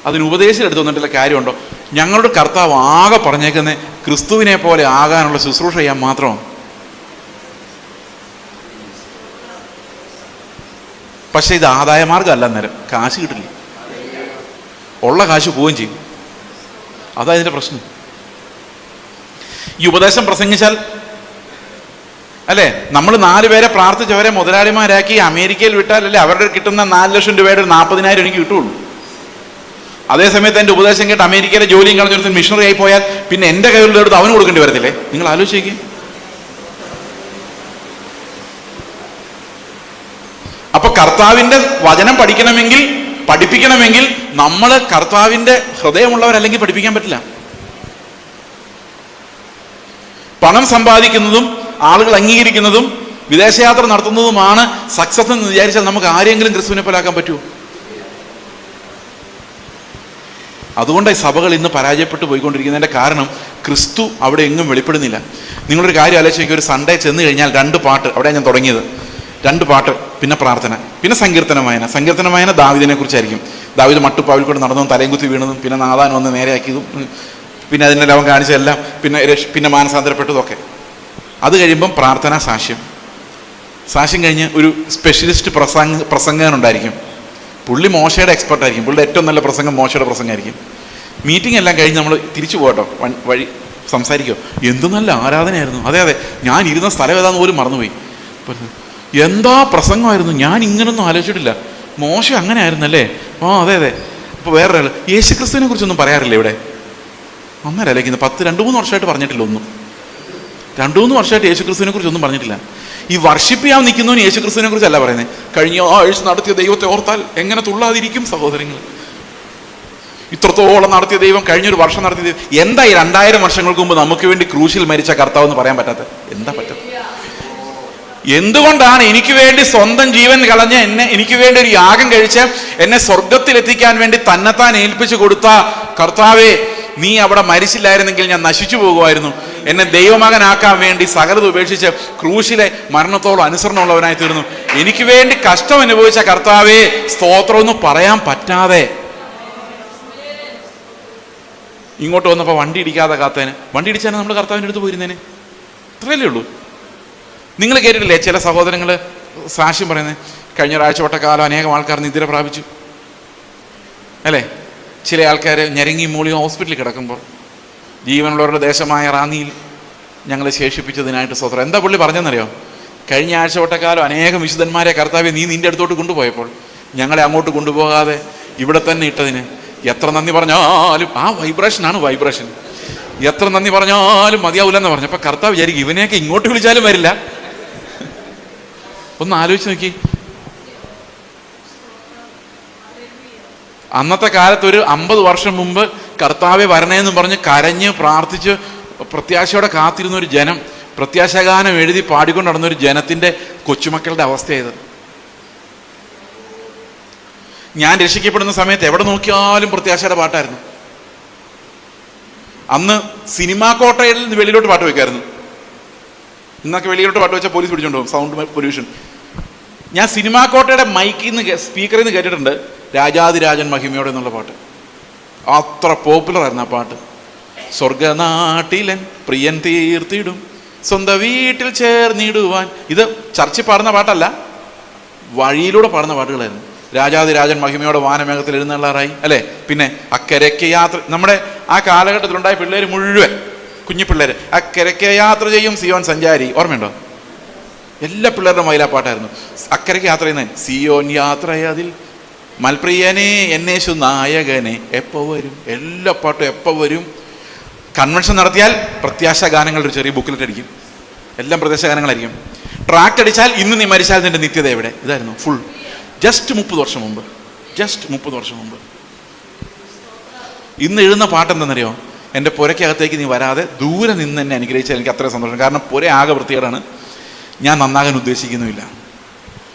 അതിന് ഉപദേശം എടുത്തു വന്നിട്ടുള്ള കാര്യമുണ്ടോ? ഞങ്ങളുടെ കർത്താവ് ആകെ പറഞ്ഞേക്കുന്നത് ക്രിസ്തുവിനെ പോലെ ആകാനുള്ള ശുശ്രൂഷ ചെയ്യാൻ മാത്രമാണ്. പക്ഷെ ഇത് ആദായ മാർഗ്ഗമല്ല. നേരം കാശ് കിട്ടില്ല, ഉള്ള കാശ് പോവുകയും ചെയ്യും. അതാ ഇതിൻ്റെ പ്രശ്നം. ഈ ഉപദേശം പ്രസംഗിച്ചാൽ അല്ലേ, നമ്മൾ 4 പേരെ പ്രാർത്ഥിച്ചവരെ മുതലാളിമാരാക്കി അമേരിക്കയിൽ വിട്ടാലല്ലേ അവരുടെ കിട്ടുന്ന 4 ലക്ഷം രൂപയുടെ 40,000 എനിക്ക് കിട്ടുള്ളൂ. അതേസമയത്ത് എൻ്റെ ഉപദേശം കേട്ട് അമേരിക്കയിലെ ജോലിയും കളഞ്ഞൊരു മിഷണറി ആയി പോയാൽ പിന്നെ എൻ്റെ കയ്യിലുള്ള എടുത്ത് അവന് കൊടുക്കേണ്ടി വരത്തില്ലേ? നിങ്ങൾ ആലോചിക്കുക. അപ്പൊ കർത്താവിൻ്റെ വചനം പഠിപ്പിക്കണമെങ്കിൽ നമ്മൾ കർത്താവിൻ്റെ ഹൃദയമുള്ളവരല്ലെങ്കിൽ പഠിപ്പിക്കാൻ പറ്റില്ല. പണം സമ്പാദിക്കുന്നതും ആളുകൾ അംഗീകരിക്കുന്നതും വിദേശയാത്ര നടത്തുന്നതുമാണ് സക്സസ് എന്ന് വിചാരിച്ചാൽ നമുക്ക് ആരെങ്കിലും ക്രിസ്തുവിനെ പോലാക്കാൻ പറ്റുമോ? അതുകൊണ്ട് ഈ സഭകൾ ഇന്ന് പരാജയപ്പെട്ടു പോയിക്കൊണ്ടിരിക്കുന്നതിൻ്റെ കാരണം ക്രിസ്തു അവിടെ എങ്ങും വെളിപ്പെടുന്നില്ല. നിങ്ങളൊരു കാര്യം ആലോചിക്കുക, ഒരു സൺഡേ ചെന്ന് കഴിഞ്ഞാൽ 2 പാട്ട്, അവിടെ ഞാൻ തുടങ്ങിയത് 2 പാട്ട്, പിന്നെ പ്രാർത്ഥന, പിന്നെ സങ്കീർത്തന വായന ദാവീദിനെ കുറിച്ചായിരിക്കും. ദാവീദ് മട്ടുപ്പാവിൽ കൂടെ നടന്നതും തലയും കുത്തി വീണതും പിന്നെ നാദാൻ വന്ന് നേരെയാക്കിയതും പിന്നെ അതിൻ്റെ ലവം കാണിച്ചതെല്ലാം പിന്നെ മാനസാന്തരപ്പെട്ടതൊക്കെ. അത് കഴിയുമ്പം പ്രാർത്ഥന, സാക്ഷ്യം കഴിഞ്ഞ് ഒരു സ്പെഷ്യലിസ്റ്റ് പ്രസംഗകനുണ്ടായിരിക്കും. പുള്ളി മോശയുടെ എക്സ്പെർട്ടായിരിക്കും. പുള്ളിയുടെ ഏറ്റവും നല്ല പ്രസംഗം മോശയുടെ പ്രസംഗമായിരിക്കും. മീറ്റിംഗ് എല്ലാം കഴിഞ്ഞ് നമ്മൾ തിരിച്ചു പോകട്ടോ, വഴി സംസാരിക്കുമോ, എന്ത് നല്ല ആരാധനയായിരുന്നു, അതെ ഞാൻ ഇരുന്ന സ്ഥലം ഏതാന്ന് പോലും മറന്നുപോയി, എന്താ പ്രസംഗമായിരുന്നു, ഞാൻ ഇങ്ങനൊന്നും ആലോചിച്ചിട്ടില്ല, മോശ അങ്ങനെ ആയിരുന്നല്ലേ, അതെ. അപ്പോൾ വേറൊരാൾ യേശുക്രിസ്തുവിനെ കുറിച്ചൊന്നും പറയാറില്ല ഇവിടെ. അന്നേരല്ലേക്കുന്നത് 2-3 വർഷമായിട്ട് പറഞ്ഞിട്ടില്ല ഒന്നും. 2-3 വർഷമായിട്ട് യേശുക്രിസ്തുവിനെ കുറിച്ചൊന്നും പറഞ്ഞിട്ടില്ല. ഈ വർഷിപ്പ് ചെയ്യാൻ നിൽക്കുന്നവന് യേശുക്രിസ്തുവിനെ കുറിച്ചല്ല പറയുന്നത്. കഴിഞ്ഞ ആഴ്ച നടത്തിയ ദൈവത്തെ ഓർത്താൽ എങ്ങനെ തുള്ളാതിരിക്കും സഹോദരങ്ങൾ. ഇത്രത്തോളം നടത്തിയ ദൈവം, കഴിഞ്ഞൊരു വർഷം നടത്തിയ ദൈവം. എന്താ ഈ 2000 വർഷങ്ങൾക്ക് മുമ്പ് നമുക്ക് വേണ്ടി ക്രൂശിൽ മരിച്ച കർത്താവ് എന്ന് പറയാൻ പറ്റാത്ത? എന്താ പറ്റത്? എന്തുകൊണ്ടാണ് എനിക്ക് വേണ്ടി സ്വന്തം ജീവൻ കളഞ്ഞ് എനിക്ക് വേണ്ടി ഒരു യാഗം കഴിച്ച് എന്നെ സ്വർഗത്തിലെത്തിക്കാൻ വേണ്ടി തന്നെത്താൻ ഏൽപ്പിച്ചു കൊടുത്ത കർത്താവേ, നീ അവിടെ മരിച്ചില്ലായിരുന്നെങ്കിൽ ഞാൻ നശിച്ചു പോകുമായിരുന്നു. എന്നെ ദൈവമകനാക്കാൻ വേണ്ടി സകലത് ഉപേക്ഷിച്ച് ക്രൂശിലെ മരണത്തോളം അനുസരണമുള്ളവനായി തീർന്നു. എനിക്ക് വേണ്ടി കഷ്ടം അനുഭവിച്ച കർത്താവേ സ്തോത്രം എന്ന് പറയാൻ പറ്റാതെ ഇങ്ങോട്ട് വന്നപ്പോൾ വണ്ടി ഇടിക്കാതെ കാത്തേന്. വണ്ടി ഇടിച്ചാൽ നമ്മൾ കർത്താവിൻ്റെ അടുത്ത് പോയിരുന്നേന്. ഇത്രയല്ലേ ഉള്ളൂ. നിങ്ങൾ കേട്ടിട്ടില്ലേ ചില സഹോദരങ്ങൾ സാക്ഷ്യം പറയുന്നത്, കഴിഞ്ഞ ഒരാഴ്ച വട്ടക്കാലം അനേകം ആൾക്കാർ നിദ്ര പ്രാപിച്ചു അല്ലേ? ചില ആൾക്കാർ ഞെരങ്ങി മൂളിയും ഹോസ്പിറ്റലിൽ കിടക്കുമ്പോൾ ജീവനുള്ളവരുടെ ദേശമായ റാന്നിയിൽ ഞങ്ങൾ ശേഷിപ്പിച്ചതിനായിട്ട് സ്വതന്ത്രം. എന്താ പുള്ളി പറഞ്ഞെന്നറിയോ? കഴിഞ്ഞ ആഴ്ച വട്ടക്കാലം അനേകം വിശുദ്ധന്മാരെ കർത്താവെ നീ നിൻ്റെ അടുത്തോട്ട് കൊണ്ടുപോയപ്പോൾ ഞങ്ങളെ അങ്ങോട്ട് കൊണ്ടുപോകാതെ ഇവിടെ തന്നെ ഇട്ടതിന് എത്ര നന്ദി പറഞ്ഞാലും, ആ വൈബ്രേഷനാണ് വൈബ്രേഷൻ, എത്ര നന്ദി പറഞ്ഞാലും മതിയാവില്ലെന്ന് പറഞ്ഞു. അപ്പം കർത്താവ് വിചാരിക്കും ഇവനെയൊക്കെ ഇങ്ങോട്ട് വിളിച്ചാലും വരില്ല. ഒന്ന് ആലോചിച്ച് നോക്കി. അന്നത്തെ കാലത്ത് ഒരു 50 വർഷം മുമ്പ് കർത്താവെ വരണേന്ന് പറഞ്ഞ് കരഞ്ഞ് പ്രാർത്ഥിച്ച് പ്രത്യാശയോടെ കാത്തിരുന്ന ഒരു ജനം, പ്രത്യാശാഗാനം എഴുതി പാടിക്കൊണ്ട് നടന്നൊരു ജനത്തിൻ്റെ കൊച്ചുമക്കളുടെ അവസ്ഥയത്. ഞാൻ രക്ഷിക്കപ്പെടുന്ന സമയത്ത് എവിടെ നോക്കിയാലും പ്രത്യാശയുടെ പാട്ടായിരുന്നു. അന്ന് സിനിമാ കോട്ടയിൽ നിന്ന് വെളിയിലോട്ട് പാട്ട് വയ്ക്കായിരുന്നു. ഇന്നൊക്കെ വെളിയിലോട്ട് പാട്ട് വെച്ചാൽ പോലീസ് പിടിച്ചോണ്ട് പോകും, സൗണ്ട് പൊല്യൂഷൻ. ഞാൻ സിനിമാ കോട്ടയുടെ മൈക്കിൽ നിന്ന് സ്പീക്കറിൽ നിന്ന് കേട്ടിട്ടുണ്ട് രാജാതിരാജൻ മഹിമയോടെ എന്നുള്ള പാട്ട്. അത്ര പോപ്പുലർ ആയിരുന്നു ആ പാട്ട്. സ്വർഗനാട്ടിലൻ പ്രിയൻ തീർത്തിടും സ്വന്തം വീട്ടിൽ ചേർന്നിടുവാൻ. ഇത് ചർച്ചിൽ പാടുന്ന പാട്ടല്ല, വഴിയിലൂടെ പാടുന്ന പാട്ടുകളായിരുന്നു. രാജാതിരാജൻ മഹിമയോടെ വാനമേഘത്തിൽ എഴുന്നള്ളാറായി അല്ലേ? പിന്നെ അക്കരയ്ക്ക് യാത്ര, നമ്മുടെ ആ കാലഘട്ടത്തിലുണ്ടായ പിള്ളേർ മുഴുവൻ കുഞ്ഞു പിള്ളേർ, അക്കരയ്ക്ക് യാത്ര ചെയ്യും സിയോൻ സഞ്ചാരി, ഓർമ്മയുണ്ടോ? എല്ലാ പിള്ളേരുടെ മയിലാ പാട്ടായിരുന്നു. അക്കരയ്ക്ക് യാത്ര ചെയ്യുന്ന സിയോൻ യാത്രയതിൽ മൽപ്രിയനെ എന്നേശു നായകനെ എപ്പോൾ വരും, എല്ലാ പാട്ടും എപ്പോൾ വരും. കൺവെൻഷൻ നടത്തിയാൽ പ്രത്യാശ ഗാനങ്ങളുടെ ഒരു ചെറിയ ബുക്കിലിട്ട് അടിക്കും, എല്ലാം പ്രത്യാശ ഗാനങ്ങളായിരിക്കും. ട്രാക്ട് അടിച്ചാൽ ഇന്ന് നീ മരിച്ചാൽ നിന്റെ നിത്യത എവിടെ, ഇതായിരുന്നു ഫുൾ. ജസ്റ്റ് 30 വർഷം മുമ്പ്. ഇന്ന് എഴുതുന്ന പാട്ട് എന്താണെന്നറിയോ? എൻ്റെ പുരയ്ക്കകത്തേക്ക് നീ വരാതെ ദൂരെ നിന്ന് എന്നെ അനുഗ്രഹിച്ചാൽ എനിക്ക് അത്രയും സന്തോഷം. കാരണം പുര ആകെ വൃത്തികേടാണ്, ഞാൻ നന്നാകാൻ ഉദ്ദേശിക്കുന്നുമില്ല.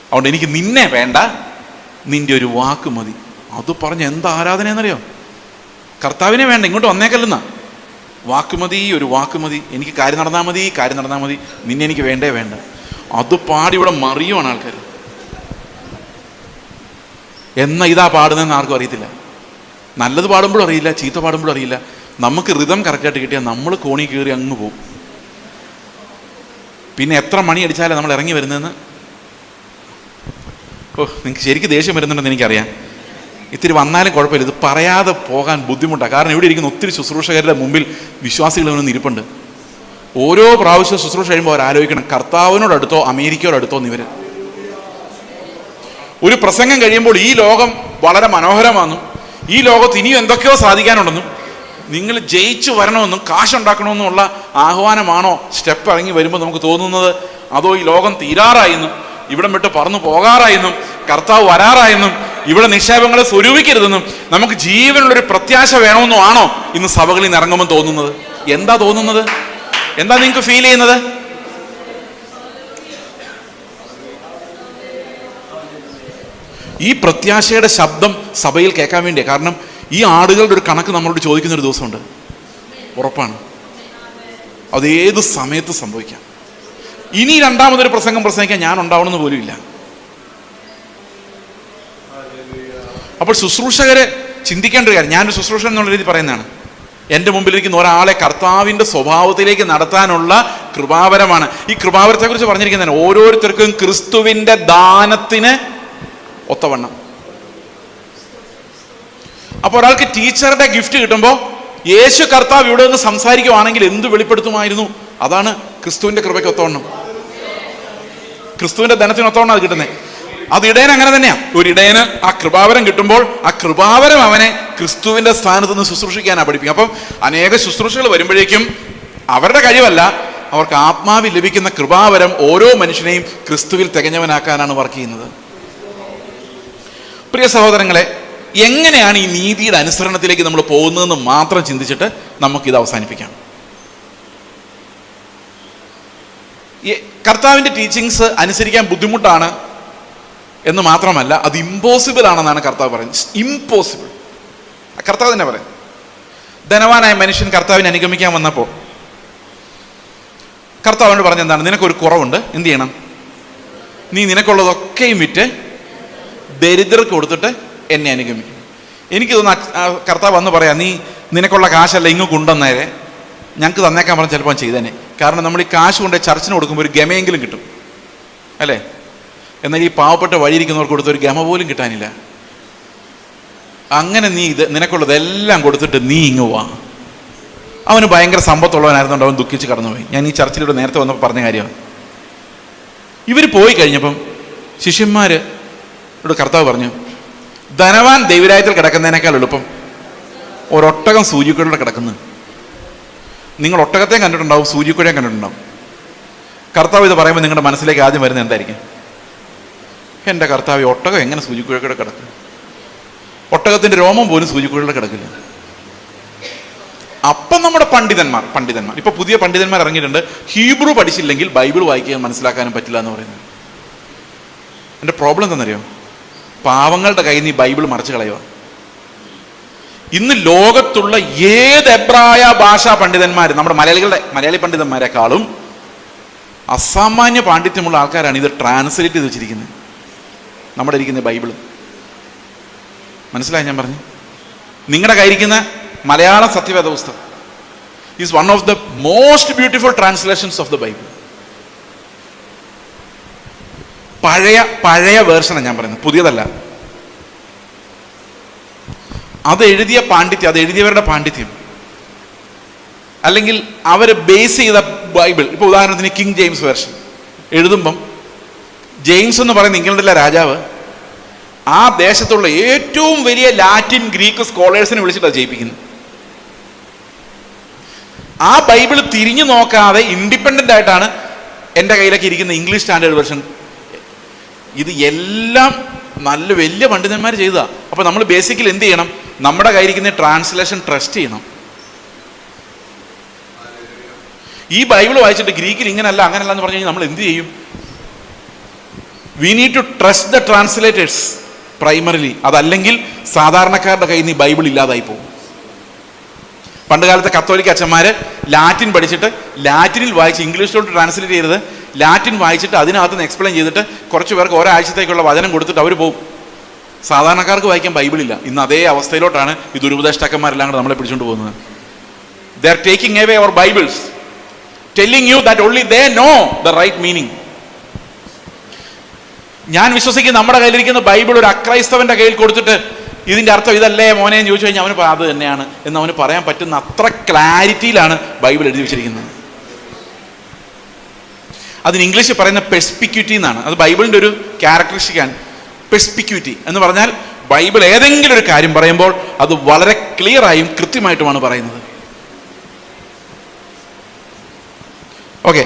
അതുകൊണ്ട് എനിക്ക് നിന്നെ വേണ്ട, നിൻ്റെ ഒരു വാക്ക് മതി. അത് പറഞ്ഞ് എന്താ ആരാധനയെന്നറിയോ? കർത്താവിനെ വേണ്ട, ഇങ്ങോട്ട് വന്നേക്കല്ലെന്നാ. വാക്ക് മതി, ഒരു വാക്ക് മതി, എനിക്ക് കാര്യം നടന്നാൽ മതി, നിന്നെ എനിക്ക് വേണ്ടേ വേണ്ട. അത് പാടി ഇവിടെ മറിയുവാണ് ആൾക്കാർ. എന്നാ ഇതാ പാടുന്നതെന്ന് ആർക്കും അറിയത്തില്ല. നല്ലത് പാടുമ്പോഴും അറിയില്ല, ചീത്ത പാടുമ്പോഴും അറിയില്ല. നമുക്ക് റിതം കറക്റ്റായിട്ട് കിട്ടിയാൽ നമ്മൾ കോണി കയറി അങ്ങ് പോകും. പിന്നെ എത്ര മണി അടിച്ചാലും നമ്മൾ ഇറങ്ങി വരുന്നതെന്ന് നിങ്ങൾക്ക് ശരിക്കും ദേഷ്യം വരുന്നുണ്ടെന്ന് എനിക്കറിയാം. ഇത്തിരി വന്നാലും കുഴപ്പമില്ല, ഇത് പറയാതെ പോകാൻ ബുദ്ധിമുട്ടാണ്. കാരണം ഇവിടെ ഇരിക്കുന്ന ഒത്തിരി ശുശ്രൂഷകരുടെ മുമ്പിൽ വിശ്വാസികളൊന്നും ഇരിപ്പുണ്ട്. ഓരോ പ്രാവശ്യം ശുശ്രൂഷ കഴിയുമ്പോൾ അവർ ആലോചിക്കണം കർത്താവിനോടടുത്തോ അമേരിക്കയോടടുത്തോ ഇവർ. ഒരു പ്രസംഗം കഴിയുമ്പോൾ ഈ ലോകം വളരെ മനോഹരമാണെന്നും ഈ ലോകത്ത് ഇനിയും എന്തൊക്കെയോ സാധിക്കാനുണ്ടെന്നും നിങ്ങൾ ജയിച്ചു വരണമെന്നും കാശുണ്ടാക്കണമെന്നുമുള്ള ആഹ്വാനമാണോ സ്റ്റെപ്പ് ഇറങ്ങി വരുമ്പോൾ നമുക്ക് തോന്നുന്നത്? അതോ ഈ ലോകം തീരാറായെന്നും ഇവിടം വിട്ട് പറന്നു പോകാറായെന്നും കർത്താവ് വരാറായെന്നും ഇവിടെ നിക്ഷേപങ്ങളെ സ്വരൂപിക്കരുതെന്നും നമുക്ക് ജീവനുള്ളൊരു പ്രത്യാശ വേണമെന്നും ആണോ ഇന്ന് സഭകളിൽ നിന്ന് ഇറങ്ങുമ്പോൾ തോന്നുന്നത്? എന്താ തോന്നുന്നത്? എന്താ നിങ്ങൾക്ക് ഫീൽ ചെയ്യുന്നത്? ഈ പ്രത്യാശയുടെ ശബ്ദം സഭയിൽ കേൾക്കാൻ വേണ്ടിയാണ്. കാരണം ഈ ആടുകളുടെ ഒരു കണക്ക് നമ്മളോട് ചോദിക്കുന്നൊരു ദിവസമുണ്ട്, ഉറപ്പാണ്. അതേത് സമയത്ത് സംഭവിക്കാം. ഇനി രണ്ടാമതൊരു പ്രസംഗിക്കാൻ ഞാൻ ഉണ്ടാവണമെന്ന് പോലും ഇല്ല. അപ്പോൾ ശുശ്രൂഷകരെ ചിന്തിക്കേണ്ട ഒരു കാര്യം, ഞാനൊരു ശുശ്രൂഷൻ എന്നുള്ള രീതി പറയുന്നതാണ്. എൻ്റെ മുമ്പിലിരിക്കുന്ന ഒരാളെ കർത്താവിൻ്റെ സ്വഭാവത്തിലേക്ക് നടത്താനുള്ള കൃപാവരമാണ്. ഈ കൃപാവരത്തെക്കുറിച്ച് പറഞ്ഞിരിക്കുന്നതാണ് ഓരോരുത്തർക്കും ക്രിസ്തുവിൻ്റെ ദാനത്തിന് ഒത്തവണ്ണം. അപ്പോൾ ഒരാൾക്ക് ടീച്ചറുടെ ഗിഫ്റ്റ് കിട്ടുമ്പോൾ യേശു കർത്താവ് ഇവിടെ നിന്ന് സംസാരിക്കുവാണെങ്കിൽ എന്ത് വെളിപ്പെടുത്തുമായിരുന്നു? അതാണ് ക്രിസ്തുവിൻ്റെ കൃപയ്ക്ക് ഒത്തവണ്ണം, ക്രിസ്തുവിൻ്റെ ധനത്തിന് ഒത്തവണ്ണം അത് കിട്ടുന്നത്. അത് ഇടയൻ അങ്ങനെ തന്നെയാണ്. ഒരു ഇടയന് ആ കൃപാവരം കിട്ടുമ്പോൾ ആ കൃപാവരം അവനെ ക്രിസ്തുവിൻ്റെ സ്ഥാനത്ത് നിന്ന് ശുശ്രൂഷിക്കാനാണ് പഠിപ്പിക്കുക. അപ്പം അനേക ശുശ്രൂഷകൾ വരുമ്പോഴേക്കും അവരുടെ കഴിവല്ല, അവർക്ക് ആത്മാവിൽ ലഭിക്കുന്ന കൃപാവരം ഓരോ മനുഷ്യനെയും ക്രിസ്തുവിൽ തികഞ്ഞവനാക്കാനാണ് വർക്ക് ചെയ്യുന്നത്. പ്രിയ സഹോദരങ്ങളെ, എങ്ങനെയാണ് ഈ നീതിയുടെ അനുസരണത്തിലേക്ക് നമ്മൾ പോകുന്നതെന്ന് മാത്രം ചിന്തിച്ചിട്ട് നമുക്കിത് അവസാനിപ്പിക്കാം. കർത്താവിൻ്റെ ടീച്ചിങ്സ് അനുസരിക്കാൻ ബുദ്ധിമുട്ടാണ് എന്ന് മാത്രമല്ല, അത് ഇമ്പോസിബിൾ ആണെന്നാണ് കർത്താവ് പറയുന്നത്. ഇമ്പോസിബിൾ, കർത്താവ് തന്നെ പറയും. ധനവാനായ മനുഷ്യൻ കർത്താവിനെ അനുഗമിക്കാൻ വന്നപ്പോൾ കർത്താവിനോട് പറഞ്ഞ എന്താണ്? നിനക്കൊരു കുറവുണ്ട്, എന്ത് ചെയ്യണം? നീ നിനക്കുള്ളതൊക്കെയും വിറ്റ് ദരിദ്രർക്ക് കൊടുത്തിട്ട് എന്നെ അനുഗമിക്കും. എനിക്ക് തോന്നുന്നു കർത്താവ് വന്ന് പറയാം, നീ നിനക്കുള്ള കാശല്ല ഇങ്ങ് കൊണ്ടുവന്നേരെ, ഞങ്ങൾക്ക് തന്നേക്കാൻ പറഞ്ഞ് ചിലപ്പോൾ ചെയ്തേനെ. കാരണം നമ്മൾ ഈ കാശ് കൊണ്ട് ചർച്ചിന് കൊടുക്കുമ്പോൾ ഒരു ഗമയെങ്കിലും കിട്ടും, അല്ലേ? എന്നാൽ ഈ പാവപ്പെട്ട വഴിയിരിക്കുന്നവർക്ക് കൊടുത്ത ഒരു ഗമ പോലും കിട്ടാനില്ല. അങ്ങനെ നീ നിനക്കുള്ളതെല്ലാം കൊടുത്തിട്ട് നീ ഇങ്ങ് വാ. അവന് ഭയങ്കര സമ്പത്തുള്ളവനായിരുന്നുകൊണ്ട് അവൻ ദുഃഖിച്ച് കടന്നുപോയി. ഞാൻ ഈ ചർച്ചിലൂടെ നേരത്തെ വന്നപ്പോൾ പറഞ്ഞ കാര്യമാണ്. ഇവർ പോയി കഴിഞ്ഞപ്പം ശിഷ്യന്മാരോട് കർത്താവ് പറഞ്ഞു, ധനവാൻ ദൈവരാജ്യത്തിൽ കിടക്കുന്നതിനേക്കാൾ എളുപ്പം ഒരൊട്ടകം സൂചിക്കുഴയുടെ കിടക്കുന്നു. നിങ്ങൾ ഒട്ടകത്തെയും കണ്ടിട്ടുണ്ടാവും, സൂചിക്കുഴയും കണ്ടിട്ടുണ്ടാവും. കർത്താവ് ഇത് പറയുമ്പോൾ നിങ്ങളുടെ മനസ്സിലേക്ക് ആദ്യം വരുന്നത് എന്തായിരിക്കും? എൻ്റെ കർത്താവ്, ഒട്ടകം എങ്ങനെ സൂചിക്കുഴയുടെ കിടക്കും? ഒട്ടകത്തിൻ്റെ രോമം പോലും സൂചിക്കുഴയുടെ കിടക്കില്ല. അപ്പം നമ്മുടെ പണ്ഡിതന്മാർ ഇപ്പൊ പുതിയ പണ്ഡിതന്മാർ ഇറങ്ങിയിട്ടുണ്ട്, ഹീബ്രു പഠിച്ചില്ലെങ്കിൽ ബൈബിൾ വായിക്കാൻ മനസ്സിലാക്കാനും പറ്റില്ല എന്ന് പറയുന്നത്. എൻ്റെ പ്രോബ്ലം എന്താണെന്നറിയോ? പാവങ്ങളുടെ കയ്യിൽ നിന്ന് ഈ ബൈബിൾ മറിച്ച് കളയുക. ഇന്ന് ലോകത്തുള്ള ഏത് എബ്രായ ഭാഷാ പണ്ഡിതന്മാർ, നമ്മുടെ മലയാളി പണ്ഡിതന്മാരെക്കാളും അസാമാന്യ പാണ്ഡിത്യമുള്ള ആൾക്കാരാണ് ഇത് ട്രാൻസ്ലേറ്റ് ചെയ്ത് വെച്ചിരിക്കുന്നത്. നമ്മുടെ ഇരിക്കുന്ന ബൈബിള് മനസ്സിലായി ഞാൻ പറഞ്ഞു? നിങ്ങളുടെ കയ്യിരിക്കുന്ന മലയാളം സത്യവേദ പുസ്തകം is one of the most beautiful translations of the Bible. പഴയ വേർഷനാണ് ഞാൻ പറയുന്നത്, പുതിയതല്ല. അത് എഴുതിയവരുടെ പാണ്ഡിത്യം, അല്ലെങ്കിൽ അവർ ബേസ് ചെയ്ത ബൈബിൾ. ഇപ്പൊ ഉദാഹരണത്തിന് കിങ് ജെയിംസ് വേർഷൻ എഴുതുമ്പം ജെയിംസ് എന്ന് പറയുന്ന ഇംഗ്ലണ്ടിലെ രാജാവ് ആ ദേശത്തുള്ള ഏറ്റവും വലിയ ലാറ്റിൻ ഗ്രീക്ക് സ്കോളേഴ്സിനെ വിളിച്ചിട്ടാണ് ജയിപ്പിക്കുന്നത്. ആ ബൈബിൾ തിരിഞ്ഞു നോക്കാതെ ഇൻഡിപെൻഡന്റ് ആയിട്ടാണ് എൻ്റെ കയ്യിലൊക്കെ ഇരിക്കുന്ന ഇംഗ്ലീഷ് സ്റ്റാൻഡേർഡ് വേർഷൻ. ഇത് എല്ലാം നല്ല വലിയ പണ്ഡിതന്മാർ ചെയ്തതാ. അപ്പൊ നമ്മൾ ബേസിക്കലി എന്ത് ചെയ്യണം? നമ്മുടെ കയ്യിരിക്കുന്ന ട്രാൻസ്ലേഷൻ ട്രസ്റ്റ് ചെയ്യണം. ഈ ബൈബിൾ വായിച്ചിട്ട് ഗ്രീക്കിൽ ഇങ്ങനല്ല അങ്ങനല്ല എന്ന് പറഞ്ഞു കഴിഞ്ഞാൽ നമ്മൾ എന്ത് ചെയ്യും? We need to trust the translators primarily. അതല്ലെങ്കിൽ സാധാരണക്കാരുടെ കയ്യിൽ നിന്ന് ഈ ബൈബിൾ ഇല്ലാതായി പോകും. പണ്ട് കാലത്തെ കത്തോലിക്ക അച്ഛന്മാര് ലാറ്റിൻ പഠിച്ചിട്ട് ലാറ്റിനിൽ വായിച്ച് ഇംഗ്ലീഷിലോട്ട് ട്രാൻസ്ലേറ്റ് ചെയ്തത്, ലാറ്റിൻ വായിച്ചിട്ട് അതിനകത്ത് നിന്ന് എക്സ്പ്ലെയിൻ ചെയ്തിട്ട് കുറച്ച് പേർക്ക് ഒരാഴ്ചത്തേക്കുള്ള വചനം കൊടുത്തിട്ട് അവർ പോകും. സാധാരണക്കാർക്ക് വായിക്കാൻ ബൈബിളില്ല. ഇന്ന് അതേ അവസ്ഥയിലോട്ടാണ് ഈ ദുരുപദേഷ്ടാക്കന്മാരെല്ലാം കൂടെ നമ്മളെ പിടിച്ചുകൊണ്ട് പോകുന്നത്. They are taking away our bibles, telling you that only they know the right meaning. ഞാൻ വിശ്വസിക്കുന്ന നമ്മുടെ കയ്യിലിരിക്കുന്ന ബൈബിൾ ഒരു അക്രൈസ്തവന്റെ കയ്യിൽ കൊടുത്തിട്ട് ഇതിന്റെ അർത്ഥം ഇതല്ലേ മോനെ എന്ന് ചോദിച്ചു കഴിഞ്ഞാൽ അവന് അത് തന്നെയാണ് എന്ന് അവന് പറയാൻ പറ്റുന്ന അത്ര ക്ലാരിറ്റിയിലാണ് ബൈബിൾ എഴുതി വെച്ചിരിക്കുന്നത്. അതിന് ഇംഗ്ലീഷിൽ പറയുന്ന പെർസ്പിക്യൂറ്റി എന്നാണ്. അത് ബൈബിളിന്റെ ഒരു ക്യാരക്ടറിസ്റ്റിക്കാണ്. പെർസ്പിക്യൂറ്റി എന്ന് പറഞ്ഞാൽ ബൈബിൾ ഏതെങ്കിലും ഒരു കാര്യം പറയുമ്പോൾ അത് വളരെ ക്ലിയറായും കൃത്യമായിട്ടുമാണ് പറയുന്നത്. ഓക്കെ,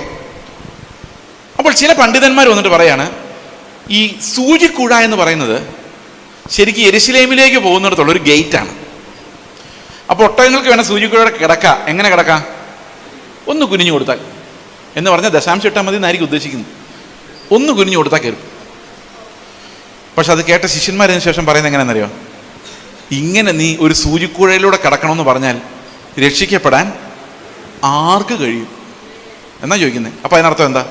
അപ്പോൾ ചില പണ്ഡിതന്മാർ വന്നിട്ട് പറയാണ്, ഈ സൂചിക്കുഴ എന്ന് പറയുന്നത് ശരിക്കും യെരുശലേമിലേക്ക് പോകുന്നിടത്തുള്ള ഒരു ഗേറ്റാണ്. അപ്പോൾ ഒട്ടകങ്ങൾക്ക് വേണം സൂചിക്കുഴയുടെ കിടക്കാം. എങ്ങനെ കിടക്കാം? ഒന്ന് കുനിഞ്ഞു കൊടുത്താൽ എന്ന് പറഞ്ഞാൽ ദശാംശം ഇട്ടാൽ മതി എന്നായിരിക്കും ഉദ്ദേശിക്കുന്നത്. ഒന്ന് കുനിഞ്ഞു കൊടുത്താൽ കയറും. പക്ഷെ അത് കേട്ട ശിഷ്യന്മാരതിന് ശേഷം പറയുന്നത് എങ്ങനെയാണെന്നറിയോ? ഇങ്ങനെ നീ ഒരു സൂചിക്കുഴയിലൂടെ കിടക്കണമെന്ന് പറഞ്ഞാൽ രക്ഷിക്കപ്പെടാൻ ആർക്ക് കഴിയും എന്നാ ചോദിക്കുന്നത്. അപ്പം അതിനർത്ഥം എന്താ?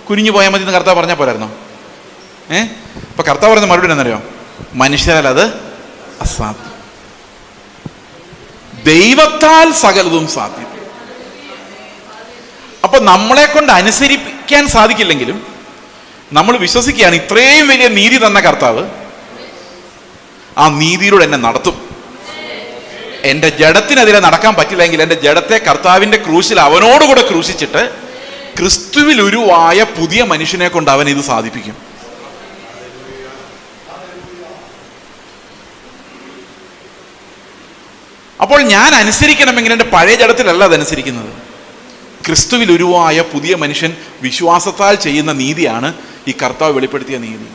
കുനിഞ്ഞു പോയാൽ മതി എന്ന് കർത്താവ് പറഞ്ഞാൽ പോരായിരുന്നോ? അപ്പൊ കർത്താവ് പറയുന്ന മറുപടി എന്നറിയോ? മനുഷ്യരാൽ അത് അസാധ്യം, ദൈവത്താൽ സകലതും സാധ്യം. അപ്പൊ നമ്മളെ കൊണ്ട് അനുസരിപ്പിക്കാൻ സാധിക്കില്ലെങ്കിലും നമ്മൾ വിശ്വസിക്കുകയാണ് ഇത്രയും വലിയ നീതി തന്ന കർത്താവ് ആ നീതിയിലൂടെ എന്നെ നടത്തും. എൻ്റെ ജഡത്തിനെതിരെ നടക്കാൻ പറ്റില്ലെങ്കിൽ എൻ്റെ ജഡത്തെ കർത്താവിൻ്റെ ക്രൂശിൽ അവനോടുകൂടെ ക്രൂശിച്ചിട്ട് ക്രിസ്തുവിൽ ഉരുവായ പുതിയ മനുഷ്യനെ കൊണ്ട് അവൻ ഇത് സാധിപ്പിക്കും. അപ്പോൾ ഞാൻ അനുസരിക്കണമെങ്കിൽ എൻ്റെ പഴയ ജഡത്തിലല്ല അതനുസരിക്കുന്നത്. ക്രിസ്തുവിൽ ഉരുവായ പുതിയ മനുഷ്യൻ വിശ്വാസത്താൽ ചെയ്യുന്ന നീതിയാണ് ഈ കർത്താവ് വെളിപ്പെടുത്തിയ നീതി.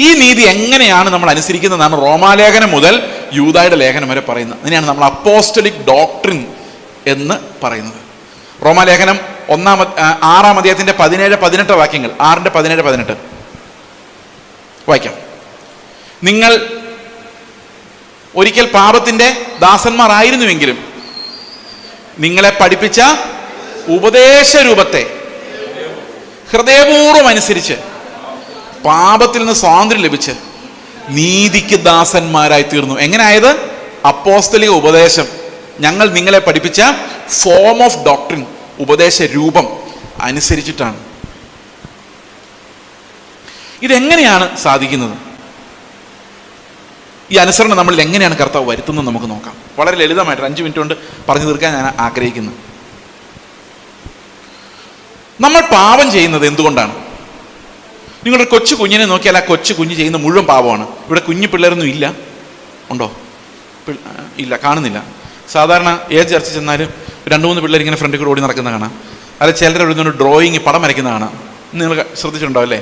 ഈ നീതി എങ്ങനെയാണ് നമ്മൾ അനുസരിക്കുന്നതാണ് റോമാലേഖനം മുതൽ യൂദായുടെ ലേഖനം വരെ പറയുന്നത്. അതിനെയാണ് നമ്മൾ അപ്പോസ്റ്റലിക് ഡോക്ട്രിൻ എന്ന് പറയുന്നത്. റോമാലേഖനം 6-ാം അധ്യായത്തിന്റെ 17-18 വാക്യങ്ങൾ. 6-17-18 വായിക്കാം. നിങ്ങൾ ഒരിക്കൽ പാപത്തിന്റെ ദാസന്മാർ ആയിരുന്നുവെങ്കിലും നിങ്ങളെ പഠിപ്പിച്ച ഉപദേശ രൂപത്തെ ഹൃദയപൂർവ്വം അനുസരിച്ച് പാപത്തിൽ നിന്ന് സ്വാതന്ത്ര്യം ലഭിച്ച് നീതിക്ക് ദാസന്മാരായി തീർന്നു. എങ്ങനെയായത്? അപ്പോസ്തലിക ഉപദേശം, ഞങ്ങൾ നിങ്ങളെ പഠിപ്പിച്ച ഫോം ഓഫ് ഡോക്ട്രിൻ, ഉപദേശ രൂപം അനുസരിച്ചിട്ടാണ്. ഇതെങ്ങനെയാണ് സാധിക്കുന്നത്? ഈ അനുസരണം നമ്മളിൽ എങ്ങനെയാണ് കർത്താവ് വരുത്തുന്നത് നമുക്ക് നോക്കാം. വളരെ ലളിതമായിട്ട് 5 മിനിറ്റ് കൊണ്ട് പറഞ്ഞു തീർക്കാൻ ഞാൻ ആഗ്രഹിക്കുന്നു. നമ്മൾ പാപം ചെയ്യുന്നത് എന്തുകൊണ്ടാണ്? നിങ്ങളുടെ കൊച്ചു കുഞ്ഞിനെ നോക്കിയാൽ ആ കൊച്ചു കുഞ്ഞ് ചെയ്യുന്ന മുഴുവൻ പാപമാണ്. ഇവിടെ കുഞ്ഞു പിള്ളേരൊന്നും ഇല്ല, ഉണ്ടോ? ഇല്ല, കാണുന്നില്ല. സാധാരണ ഏത് ചർച്ച ചെന്നാലും 2-3 പിള്ളേർ ഇങ്ങനെ ഫ്രണ്ടിൽ കൂടെ ഓടി നടക്കുന്ന കാണാം. അല്ല, ചിലർ എഴുതുന്ന ഡ്രോയിങ്, പടം വരയ്ക്കുന്ന കാണാം. നിങ്ങൾ ശ്രദ്ധിച്ചിട്ടുണ്ടോ അല്ലേ?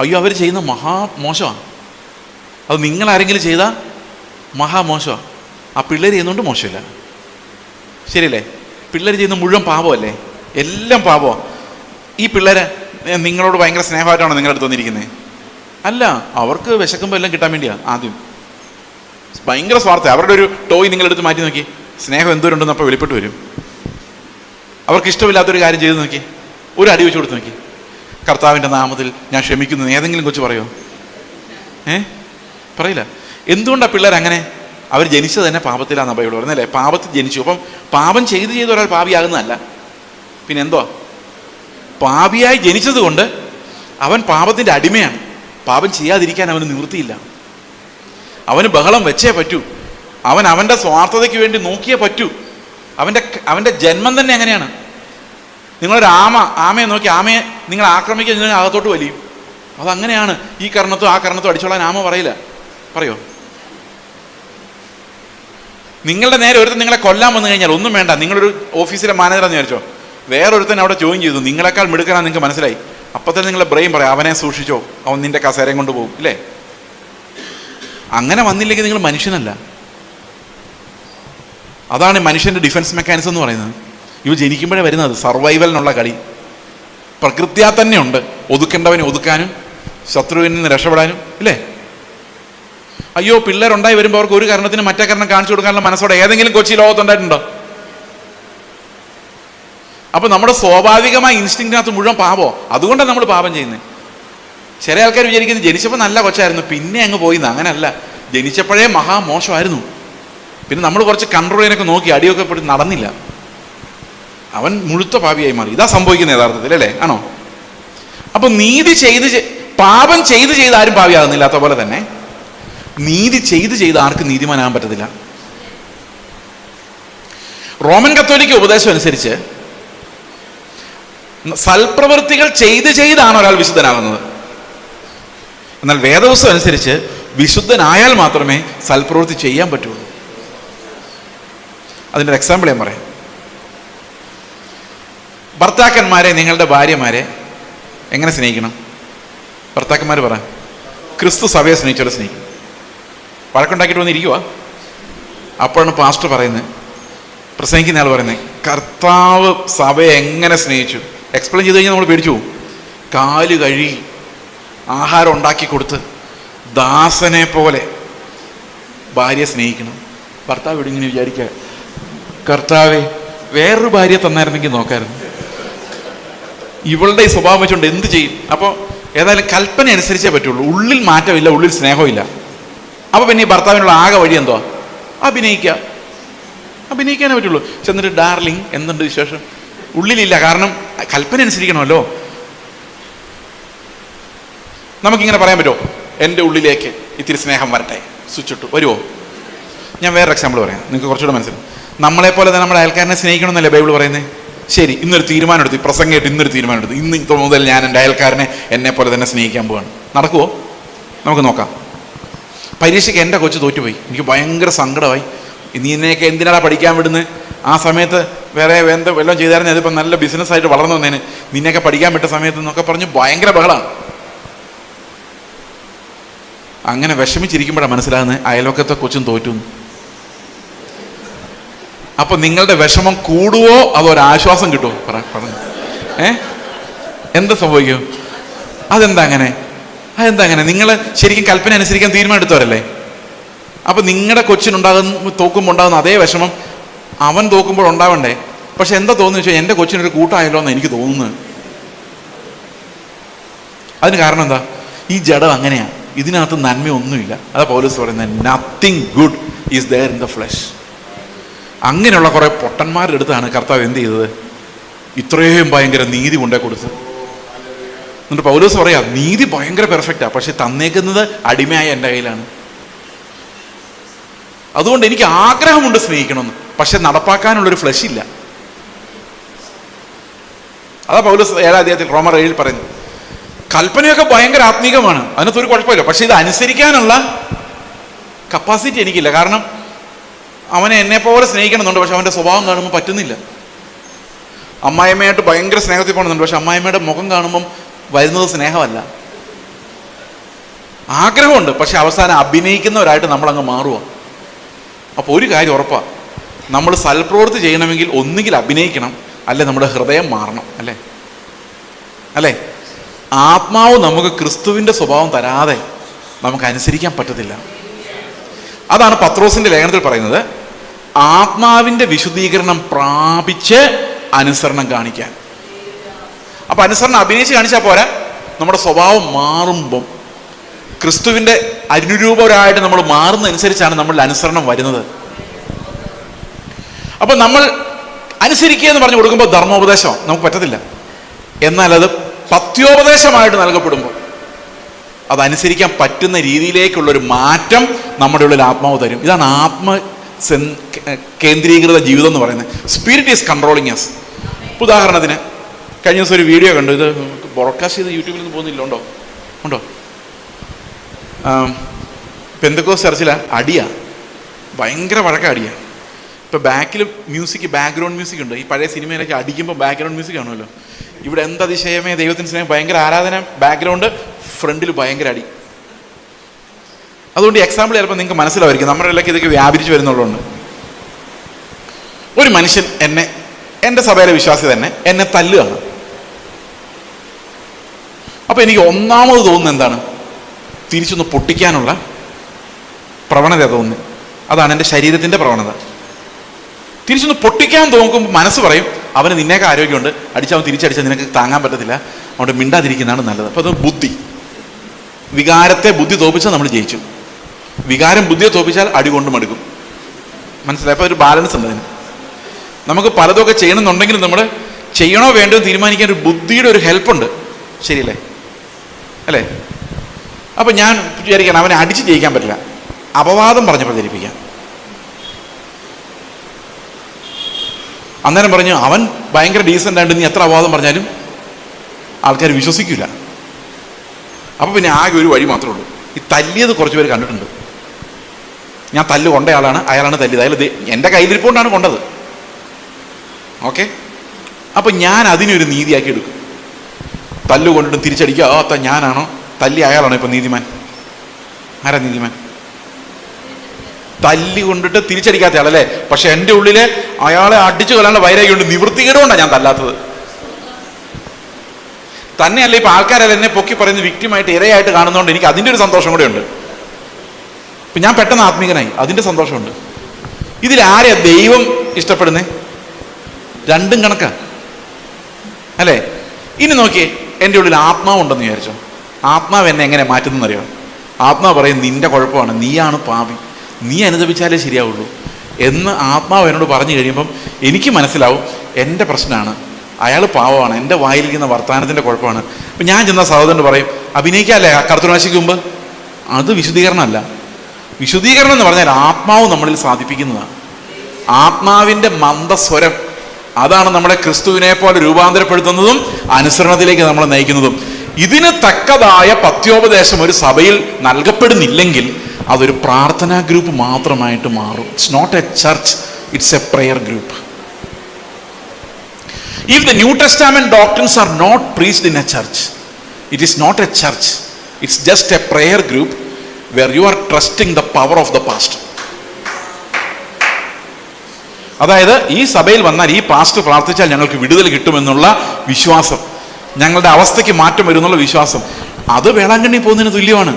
അയ്യോ, അവർ ചെയ്യുന്ന മോശമാണ്. അത് നിങ്ങളാരെങ്കിലും ചെയ്താൽ മഹാമോശമാണ്. ആ പിള്ളേർ ചെയ്യുന്നതുകൊണ്ട് മോശമില്ല, ശരിയല്ലേ? പിള്ളേർ ചെയ്യുന്ന മുഴുവൻ പാപമല്ലേ? എല്ലാം പാപമാണ്. ഈ പിള്ളേരെ നിങ്ങളോട് ഭയങ്കര സ്നേഹമായിട്ടാണോ നിങ്ങളുടെ അടുത്ത് വന്നിരിക്കുന്നത്? അല്ല, അവർക്ക് വിശക്കുമ്പോൾ എല്ലാം കിട്ടാൻ വേണ്ടിയാണ്. ആദ്യം ഭയങ്കര സ്വാർത്ഥ. അവരുടെ ഒരു ടോയ് നിങ്ങളെടുത്ത് മാറ്റി നോക്കി, സ്നേഹം എന്തോരുണ്ടെന്ന് അപ്പോൾ വെളിപ്പെട്ട് വരും. അവർക്ക് ഇഷ്ടമില്ലാത്തൊരു കാര്യം ചെയ്ത് നോക്കി, ഒരു അടി വെച്ച് കൊടുത്ത് നോക്കി, കർത്താവിൻ്റെ നാമത്തിൽ ഞാൻ ക്ഷമിക്കുന്നു, ഏതെങ്കിലും കൊച്ചു പറയോ? പറയില്ല. എന്തുകൊണ്ടാണ് പിള്ളേർ അങ്ങനെ? അവർ ജനിച്ചത് തന്നെ പാപത്തിലാണെന്ന് ബൈബിൾ പറയുന്നല്ലേ? പാപത്തിൽ ജനിച്ചു. അപ്പം പാപം ചെയ്ത് ഒരാൾ പാപിയാകുന്നതല്ല, പിന്നെ എന്തുവാ? പാപിയായി ജനിച്ചത് കൊണ്ട് അവൻ പാപത്തിൻ്റെ അടിമയാണ്. പാപം ചെയ്യാതിരിക്കാൻ അവന് നിവൃത്തിയില്ല. അവന് ബഹളം വെച്ചേ പറ്റൂ. അവൻ്റെ സ്വാർത്ഥതയ്ക്ക് വേണ്ടി നോക്കിയേ പറ്റൂ. അവൻ്റെ ജന്മം തന്നെ എങ്ങനെയാണ്? നിങ്ങളൊരു ആമയെ നോക്കി, ആമയെ നിങ്ങൾ ആക്രമിക്കാൻ നിങ്ങൾ അകത്തോട്ട് വലിയും. അതങ്ങനെയാണ്. ഈ കർണത്തും ആ കർണത്തും അടിച്ചോളാൻ ആമ പറയില്ല. പറയോ? നിങ്ങളുടെ നേരെ ഒരുത്തൻ നിങ്ങളെ കൊല്ലാൻ വന്നു കഴിഞ്ഞാൽ ഒന്നും വേണ്ട, നിങ്ങളൊരു ഓഫീസിലെ മാനേജറാന്ന് വിചാരിച്ചോ, വേറൊരുത്തൻ അവിടെ ചോദ്യം ചെയ്തു, നിങ്ങളെക്കാൾ മിടുക്കനാന്ന് നിങ്ങൾക്ക് മനസ്സിലായി. അപ്പം തന്നെ നിങ്ങളെ ബ്രെയിൻ പറയാം, അവനെ സൂക്ഷിച്ചോ, അവൻ നിന്റെ കസേരയും കൊണ്ട് പോകും, ഇല്ലേ? അങ്ങനെ വന്നില്ലെങ്കിൽ നിങ്ങൾ മനുഷ്യനല്ല. അതാണ് മനുഷ്യൻ്റെ ഡിഫൻസ് മെക്കാനിസം എന്ന് പറയുന്നത്. ഇവ ജനിക്കുമ്പോഴേ വരുന്നത് സർവൈവലിനുള്ള കളി. പ്രകൃത്യാ തന്നെ ഉണ്ട് ഒതുക്കേണ്ടവനെ ഒതുക്കാനും ശത്രുവിൽ നിന്ന് രക്ഷപ്പെടാനും, ഇല്ലേ? അയ്യോ, പിള്ളേരുണ്ടായി വരുമ്പോൾ അവർക്ക് ഒരു കാരണത്തിന് മറ്റേ കാരണം കാണിച്ചു കൊടുക്കാനുള്ള മനസ്സോടെ ഏതെങ്കിലും കൊച്ചി ലോകത്തുണ്ടായിട്ടുണ്ടോ? അപ്പൊ നമ്മുടെ സ്വാഭാവികമായ ഇൻസ്റ്റിങ്റ്റിനകത്ത് മുഴുവൻ പാപമോ, അതുകൊണ്ടാണ് നമ്മൾ പാപം ചെയ്യുന്നത്. ചില ആൾക്കാർ വിചാരിക്കുന്നത് ജനിച്ചപ്പോൾ നല്ല കൊച്ചായിരുന്നു, പിന്നെ അങ്ങ് പോയിന്ന്. അങ്ങനെയല്ല, ജനിച്ചപ്പോഴേ മഹാമോശമായിരുന്നു. പിന്നെ നമ്മൾ കുറച്ച് കൺട്രോൾ ചെയ്യാനൊക്കെ നോക്കി, അടിയൊക്കെ പെട്ട് നടന്നില്ല, അവൻ മുഴുത്ത പാപിയായി മാറി. ഇതാ സംഭവിക്കുന്നത് യഥാർത്ഥത്തിൽ, അല്ലേ? ആണോ? അപ്പൊ പാപം ചെയ്ത് ആരും പാപിയാകുന്നില്ലാത്ത പോലെ തന്നെ നീതി ചെയ്ത് ആർക്കും നീതിമാനാകാൻ പറ്റത്തില്ല. റോമൻ കത്തോലിക്ക ഉപദേശം അനുസരിച്ച് സൽപ്രവൃത്തികൾ ചെയ്താണ് ഒരാൾ വിശുദ്ധനാകുന്നത്. എന്നാൽ വേദപുസ്തകം അനുസരിച്ച് വിശുദ്ധനായാൽ മാത്രമേ സൽപ്രവൃത്തി ചെയ്യാൻ പറ്റുള്ളൂ. അതിൻ്റെ ഒരു എക്സാമ്പിൾ ഞാൻ പറയാം. ഭർത്താക്കന്മാരെ, നിങ്ങളുടെ ഭാര്യമാരെ എങ്ങനെ സ്നേഹിക്കണം? ഭർത്താക്കന്മാർ പറ, ക്രിസ്തു സഭയെ സ്നേഹിച്ചോടെ സ്നേഹിക്കും. വഴക്കുണ്ടാക്കിയിട്ട് വന്നിരിക്കുക. അപ്പോഴാണ് പാസ്റ്റർ പറയുന്നത്, പ്രസംഗിക്കുന്ന ആൾ പറയുന്നത്, കർത്താവ് സഭയെ എങ്ങനെ സ്നേഹിച്ചു. എക്സ്പ്ലെയിൻ ചെയ്ത് കഴിഞ്ഞാൽ നമ്മൾ പേടിച്ചു പോകും. കാല് കഴുകി ആഹാരം ഉണ്ടാക്കി കൊടുത്ത് ദാസനെ പോലെ ഭാര്യയെ സ്നേഹിക്കണം. ഭർത്താവ് ഇവിടെ ഇങ്ങനെ വിചാരിക്കുക, കർത്താവെ വേറൊരു ഭാര്യയെ തന്നായിരുന്നെങ്കിൽ നോക്കായിരുന്നു, ഇവളുടെ ഈ സ്വഭാവം വെച്ചുകൊണ്ട് എന്ത് ചെയ്യും? അപ്പോൾ ഏതായാലും കൽപ്പന അനുസരിച്ചേ പറ്റുള്ളൂ. ഉള്ളിൽ മാറ്റമില്ല, ഉള്ളിൽ സ്നേഹമില്ല. അപ്പോൾ പിന്നെ ഈ ഭർത്താവിനുള്ള ആകെ വഴി എന്തുവാ? അഭിനയിക്കാനേ പറ്റുള്ളൂ. ചെന്നിട്ട് ഡാർലിംഗ് എന്തുണ്ട് വിശേഷം? ഉള്ളിലില്ല, കാരണം കൽപ്പന അനുസരിക്കണമല്ലോ. നമുക്കിങ്ങനെ പറയാൻ പറ്റുമോ, എൻ്റെ ഉള്ളിലേക്ക് ഇത്തിരി സ്നേഹം വരട്ടെ, സ്വിച്ച് ഇട്ടു വരുമോ? ഞാൻ വേറൊരു എക്സാമ്പിൾ പറയാം, നിങ്ങൾക്ക് കുറച്ചുകൂടെ മനസ്സിലാവും. നമ്മളെപ്പോലെ തന്നെ നമ്മുടെ അയൽക്കാരനെ സ്നേഹിക്കണമെന്നല്ലേ ബൈബിൾ പറയുന്നത്? ശരി, ഇന്നൊരു തീരുമാനം എടുത്തു, പ്രസംഗമായിട്ട് ഇന്നൊരു തീരുമാനം എടുത്തു, ഇന്ന് മുതൽ ഞാൻ എൻ്റെ അയൽക്കാരനെ എന്നെ പോലെ തന്നെ സ്നേഹിക്കാൻ പോവാണ്. നടക്കുമോ? നമുക്ക് നോക്കാം. പരീക്ഷയ്ക്ക് എൻ്റെ കൊച്ചു തോറ്റുപോയി, എനിക്ക് ഭയങ്കര സങ്കടമായി. നീ എന്നെയൊക്കെ എന്തിനാണ് പഠിക്കാൻ വിടുന്നത്? ആ സമയത്ത് വേറെ വല്ലതും ചെയ്തായിരുന്നു, അതിപ്പോൾ നല്ല ബിസിനസ്സായിട്ട് വളർന്നു വന്നേന്, നിന്നെയൊക്കെ പഠിക്കാൻ വിട്ട സമയത്ത് എന്നൊക്കെ പറഞ്ഞ് ഭയങ്കര ബഹളമാണ്. അങ്ങനെ വിഷമിച്ചിരിക്കുമ്പോഴാണ് മനസ്സിലാകുന്നത് അയൽവക്കത്തെ കൊച്ചും തോറ്റു. അപ്പൊ നിങ്ങളുടെ വിഷമം കൂടുവോ അതോ ഒരാശ്വാസം കിട്ടുമോ? പറഞ്ഞു എന്ത് സംഭവിക്കും? അതെന്താ അങ്ങനെ? നിങ്ങൾ ശരിക്കും കൽപ്പന അനുസരിക്കാൻ തീരുമാനം എടുത്തവരല്ലേ? അപ്പൊ നിങ്ങളുടെ തോക്കുമ്പോൾ ഉണ്ടാകുന്ന അതേ വിഷമം അവൻ തോക്കുമ്പോൾ ഉണ്ടാവണ്ടേ? പക്ഷെ എന്താ തോന്നുന്നു വെച്ചാൽ എൻ്റെ കൊച്ചിനൊരു കൂട്ടമായല്ലോ എന്ന് എനിക്ക് തോന്നുന്നത്. അതിന് കാരണം എന്താ? ഈ ജഡം അങ്ങനെയാ, ഇതിനകത്ത് നന്മയൊന്നുമില്ല. അതാ പൗലോസ് പറയുന്നത്, nothing good is there in the flesh. അങ്ങനെയുള്ള കുറെ പൊട്ടന്മാരുടെ അടുത്താണ് കർത്താവ് എന്ത് ചെയ്തത്? ഇത്രയും ഭയങ്കര നീതി കൊണ്ടേ കൊടുത്തത്. എന്നിട്ട് പൗലോസ് പറയാ, നീതി ഭയങ്കര പെർഫെക്റ്റാ, പക്ഷെ തന്നേക്കുന്നത് അടിമയായ എൻ്റെ കയ്യിലാണ്. അതുകൊണ്ട് എനിക്ക് ആഗ്രഹമുണ്ട് സ്നേഹിക്കണമെന്ന്, പക്ഷെ നടപ്പാക്കാനുള്ളൊരു ഫ്ലഷ് ഇല്ല. അതാ പൗലോസ് 7-ാം അധ്യായത്തിൽ റോമർ 7 പറയുന്നത്. കൽപ്പനയൊക്കെ ഭയങ്കര ആത്മീകമാണ്, അതിനകത്തൊരു കുഴപ്പമില്ല, പക്ഷെ ഇത് അനുസരിക്കാനുള്ള കപ്പാസിറ്റി എനിക്കില്ല. കാരണം അവനെ എന്നെ പോലെ സ്നേഹിക്കണമെന്നുണ്ട്, പക്ഷെ അവൻ്റെ സ്വഭാവം കാണുമ്പോൾ പറ്റുന്നില്ല. അമ്മായിമ്മയായിട്ട് ഭയങ്കര സ്നേഹത്തിൽ പോകണമെന്നുണ്ട്, പക്ഷെ അമ്മായിമ്മയുടെ മുഖം കാണുമ്പം വരുന്നത് സ്നേഹമല്ല. ആഗ്രഹമുണ്ട്, പക്ഷെ അവസാനം അഭിനയിക്കുന്നവരായിട്ട് നമ്മളങ്ങ് മാറുക. അപ്പോൾ ഒരു കാര്യം ഉറപ്പാണ്, നമ്മൾ സൽപ്രവൃത്തി ചെയ്യണമെങ്കിൽ ഒന്നുകിൽ അഭിനയിക്കണം, അല്ലെ നമ്മുടെ ഹൃദയം മാറണം. അല്ലേ? ആത്മാവ് നമുക്ക് ക്രിസ്തുവിൻ്റെ സ്വഭാവം തരാതെ നമുക്ക് അനുസരിക്കാൻ പറ്റത്തില്ല. അതാണ് പത്രോസിന്റെ ലേഖനത്തിൽ പറയുന്നത്, ആത്മാവിൻ്റെ വിശുദ്ധീകരണം പ്രാപിച്ച് അനുസരണം കാണിക്കാൻ. അപ്പൊ അനുസരണം അഭിനയിച്ച് കാണിച്ചാൽ പോരാ, നമ്മുടെ സ്വഭാവം മാറുമ്പം ക്രിസ്തുവിൻ്റെ അനുരൂപരായിട്ട് നമ്മൾ മാറുന്നതനുസരിച്ചാണ് നമ്മളിൽ അനുസരണം വരുന്നത്. അപ്പൊ നമ്മൾ അനുസരിക്കുക എന്ന് പറഞ്ഞു കൊടുക്കുമ്പോൾ ധർമ്മോപദേശം നമുക്ക് പറ്റത്തില്ല. എന്നാൽ അത് പത്യോപദേശമായിട്ട് നൽകപ്പെടുമ്പോൾ അതനുസരിക്കാൻ പറ്റുന്ന രീതിയിലേക്കുള്ളൊരു മാറ്റം നമ്മുടെ ഉള്ളിൽ ആത്മാവ് തരും. ഇതാണ് കേന്ദ്രീകൃത ജീവിതം എന്ന് പറയുന്നത്. Spirit is controlling us. ഉദാഹരണത്തിന് കഴിഞ്ഞ ദിവസം ഒരു വീഡിയോ കണ്ടു, ഇത് ബ്രോഡ്കാസ്റ്റ് ചെയ്ത് യൂട്യൂബിൽ നിന്ന് പോകുന്നില്ല, ഉണ്ടോ? പെന്തക്കോസ്റ്റ് ചർച്ചിലാ അടിയാ, ഭയങ്കര അടിയാ. ഇപ്പൊ ബാക്കിൽ മ്യൂസിക്, ബാക്ക്ഗ്രൗണ്ട് മ്യൂസിക് ഉണ്ട്. ഈ പഴയ സിനിമയിലൊക്കെ അടിക്കുമ്പോൾ ബാക്ക്ഗ്രൗണ്ട് മ്യൂസിക് കാണുമല്ലോ. ഇവിടെ എന്തതിശയമേ, ദൈവത്തിന് സ്നേഹം, ഭയങ്കര ആരാധന, ബാക്ക്ഗ്രൗണ്ട്, ഫ്രണ്ടിൽ ഭയങ്കര അടി. അതുകൊണ്ട് എക്സാമ്പിൾ ചിലപ്പോൾ നിങ്ങൾക്ക് മനസ്സിലായിരിക്കും, നമ്മുടെ ഇടയ്ക്ക് ഇതൊക്കെ വ്യാപരിച്ച് വരുന്നുള്ളതുകൊണ്ട്. ഒരു മനുഷ്യൻ എൻ്റെ സഭയിലെ വിശ്വാസി തന്നെ എന്നെ തല്ലുകയാണ്. അപ്പൊ എനിക്ക് ഒന്നാമത് തോന്നുന്നത് എന്താണ്? തിരിച്ചൊന്ന് പൊട്ടിക്കാനുള്ള പ്രവണത തോന്നുന്നു. അതാണ് എൻ്റെ ശരീരത്തിൻ്റെ പ്രവണത. തിരിച്ചൊന്ന് പൊട്ടിക്കാൻ തോന്നുമ്പോൾ മനസ്സ് പറയും, അവന് നിന്നേക്ക് ആരോഗ്യമുണ്ട്, അടിച്ചവൻ തിരിച്ചടിച്ചാൽ നിനക്ക് താങ്ങാൻ പറ്റത്തില്ല, അതുകൊണ്ട് മിണ്ടാതിരിക്കുന്നതാണ് നല്ലത്. അപ്പോൾ അത് ബുദ്ധി, വികാരത്തെ ബുദ്ധി തോപ്പിച്ചാൽ നമ്മൾ ജയിച്ചു. വികാരം ബുദ്ധിയെ തോപ്പിച്ചാൽ അടി കൊണ്ട് മടുക്കും. മനസ്സിലായി? അപ്പോൾ ഒരു ബാലൻസ് ഉണ്ട് അതിന്. നമുക്ക് പലതൊക്കെ ചെയ്യണമെന്നുണ്ടെങ്കിലും നമ്മൾ ചെയ്യണോ വേണ്ടോ തീരുമാനിക്കാൻ ഒരു ബുദ്ധിയുടെ ഒരു ഹെൽപ്പുണ്ട്. ശരിയല്ലേ? അല്ലേ? അപ്പം ഞാൻ വിചാരിക്കണം അവനെ അടിച്ച് ജയിക്കാൻ പറ്റില്ല, അപവാദം പറഞ്ഞ് പ്രചരിപ്പിക്കാം. അന്നേരം പറഞ്ഞു അവൻ ഭയങ്കര ഡീസൻ്റ് ആയിട്ട് നീ എത്ര അപവാദം പറഞ്ഞാലും ആൾക്കാർ വിശ്വസിക്കില്ല. അപ്പോൾ പിന്നെ ആകെ ഒരു വഴി മാത്രമേ ഉള്ളൂ. ഈ തല്ലിയത് കുറച്ച് പേര് കണ്ടിട്ടുണ്ട്. ഞാൻ തല്ല് കൊണ്ടയാളാണ്, അയാളാണ് തല്ലിയത്, അയാൾ എൻ്റെ കയ്യിലിരിപ്പോണ്ടാണ് കൊണ്ടത്. ഓക്കെ, അപ്പം ഞാൻ അതിനൊരു നീതിയാക്കി എടുക്കും. തല്ല് കൊണ്ടിട്ട് തിരിച്ചടിക്കുക, ഞാനാണോ തല്ലി അയാളാണോ ഇപ്പം നീതിമാൻ? ആരാ നീതിമാൻ? തല്ലി കൊണ്ടിട്ട് തിരിച്ചടിക്കാത്ത ആളല്ലേ. പക്ഷെ എൻ്റെ ഉള്ളിൽ അയാളെ അടിച്ചു കൊല്ലാനുള്ള വൈരാഗ്യമുണ്ട്, നിവൃത്തികേടുകൊണ്ടാണ് ഞാൻ തല്ലാത്തത്. തന്നെയല്ല, ഇപ്പം ആൾക്കാരെല്ലാം എന്നെ പൊക്കി പറയുന്ന വിക്ടിമായിട്ട് ഇരയായിട്ട് കാണുന്നതുകൊണ്ട് എനിക്ക് അതിൻ്റെ ഒരു സന്തോഷം കൂടെ ഉണ്ട്. ഇപ്പം ഞാൻ പെട്ടെന്ന് ആത്മീകനായി, അതിൻ്റെ സന്തോഷമുണ്ട്. ഇതിലാരെയാ ദൈവം ഇഷ്ടപ്പെടുന്നേ? രണ്ടും കണക്കാ അല്ലേ? ഇനി നോക്കിയേ, എൻ്റെ ഉള്ളിൽ ആത്മാവുണ്ടെന്ന് വിചാരിച്ചോ. ആത്മാവ് എന്നെ എങ്ങനെ മാറ്റുന്നറിയോ? ആത്മാവ് പറയും നിന്റെ കുഴപ്പമാണ്, നീയാണ് പാപി, നീ അനുദപിച്ചാലേ ശരിയാവുള്ളൂ എന്ന് ആത്മാവ് എന്നോട് പറഞ്ഞു കഴിയുമ്പം എനിക്ക് മനസ്സിലാവും എൻ്റെ പ്രശ്നമാണ്, അയാൾ പാവമാണ്, എൻ്റെ വായിലിരിക്കുന്ന വർത്തമാനത്തിൻ്റെ കുഴപ്പമാണ്. അപ്പം ഞാൻ ചെന്ന സഹോദരനോട് പറയും അഭിനയിക്കാല്ലേ കർത്തൃനാശിക്ക് മുമ്പ്? അത് വിശുദ്ധീകരണമല്ല. വിശുദ്ധീകരണം എന്ന് പറഞ്ഞാൽ ആത്മാവ് നമ്മളിൽ സാധിപ്പിക്കുന്നതാണ്. ആത്മാവിൻ്റെ മന്ദസ്വരം, അതാണ് നമ്മളെ ക്രിസ്തുവിനെ പോലെ രൂപാന്തരപ്പെടുത്തുന്നതും അനുസരണത്തിലേക്ക് നമ്മളെ നയിക്കുന്നതും. ഇതിന് തക്കതായ പത്യോപദേശം ഒരു സഭയിൽ നൽകപ്പെടുന്നില്ലെങ്കിൽ അതൊരു പ്രാർത്ഥനാ ഗ്രൂപ്പ് മാത്രമായിട്ട് മാറും. It's not a church, it's a prayer group. If the New Testament doctrines are not preached in a church, it is not a church, it's just a prayer group where you are trusting the power of the pastor. അതായത് ഈ സഭയിൽ വന്നാൽ ഈ pastor പ്രാർത്ഥിച്ചാൽ ഞങ്ങൾക്ക് വിടുതൽ കിട്ടുമെന്നുള്ള വിശ്വാസം, ഞങ്ങളുടെ അവസ്ഥയ്ക്ക് മാറ്റം വരുന്നുള്ള വിശ്വാസം, അത് വേളാങ്കണ്ണി പോകുന്നതിന് തുല്യമാണ്.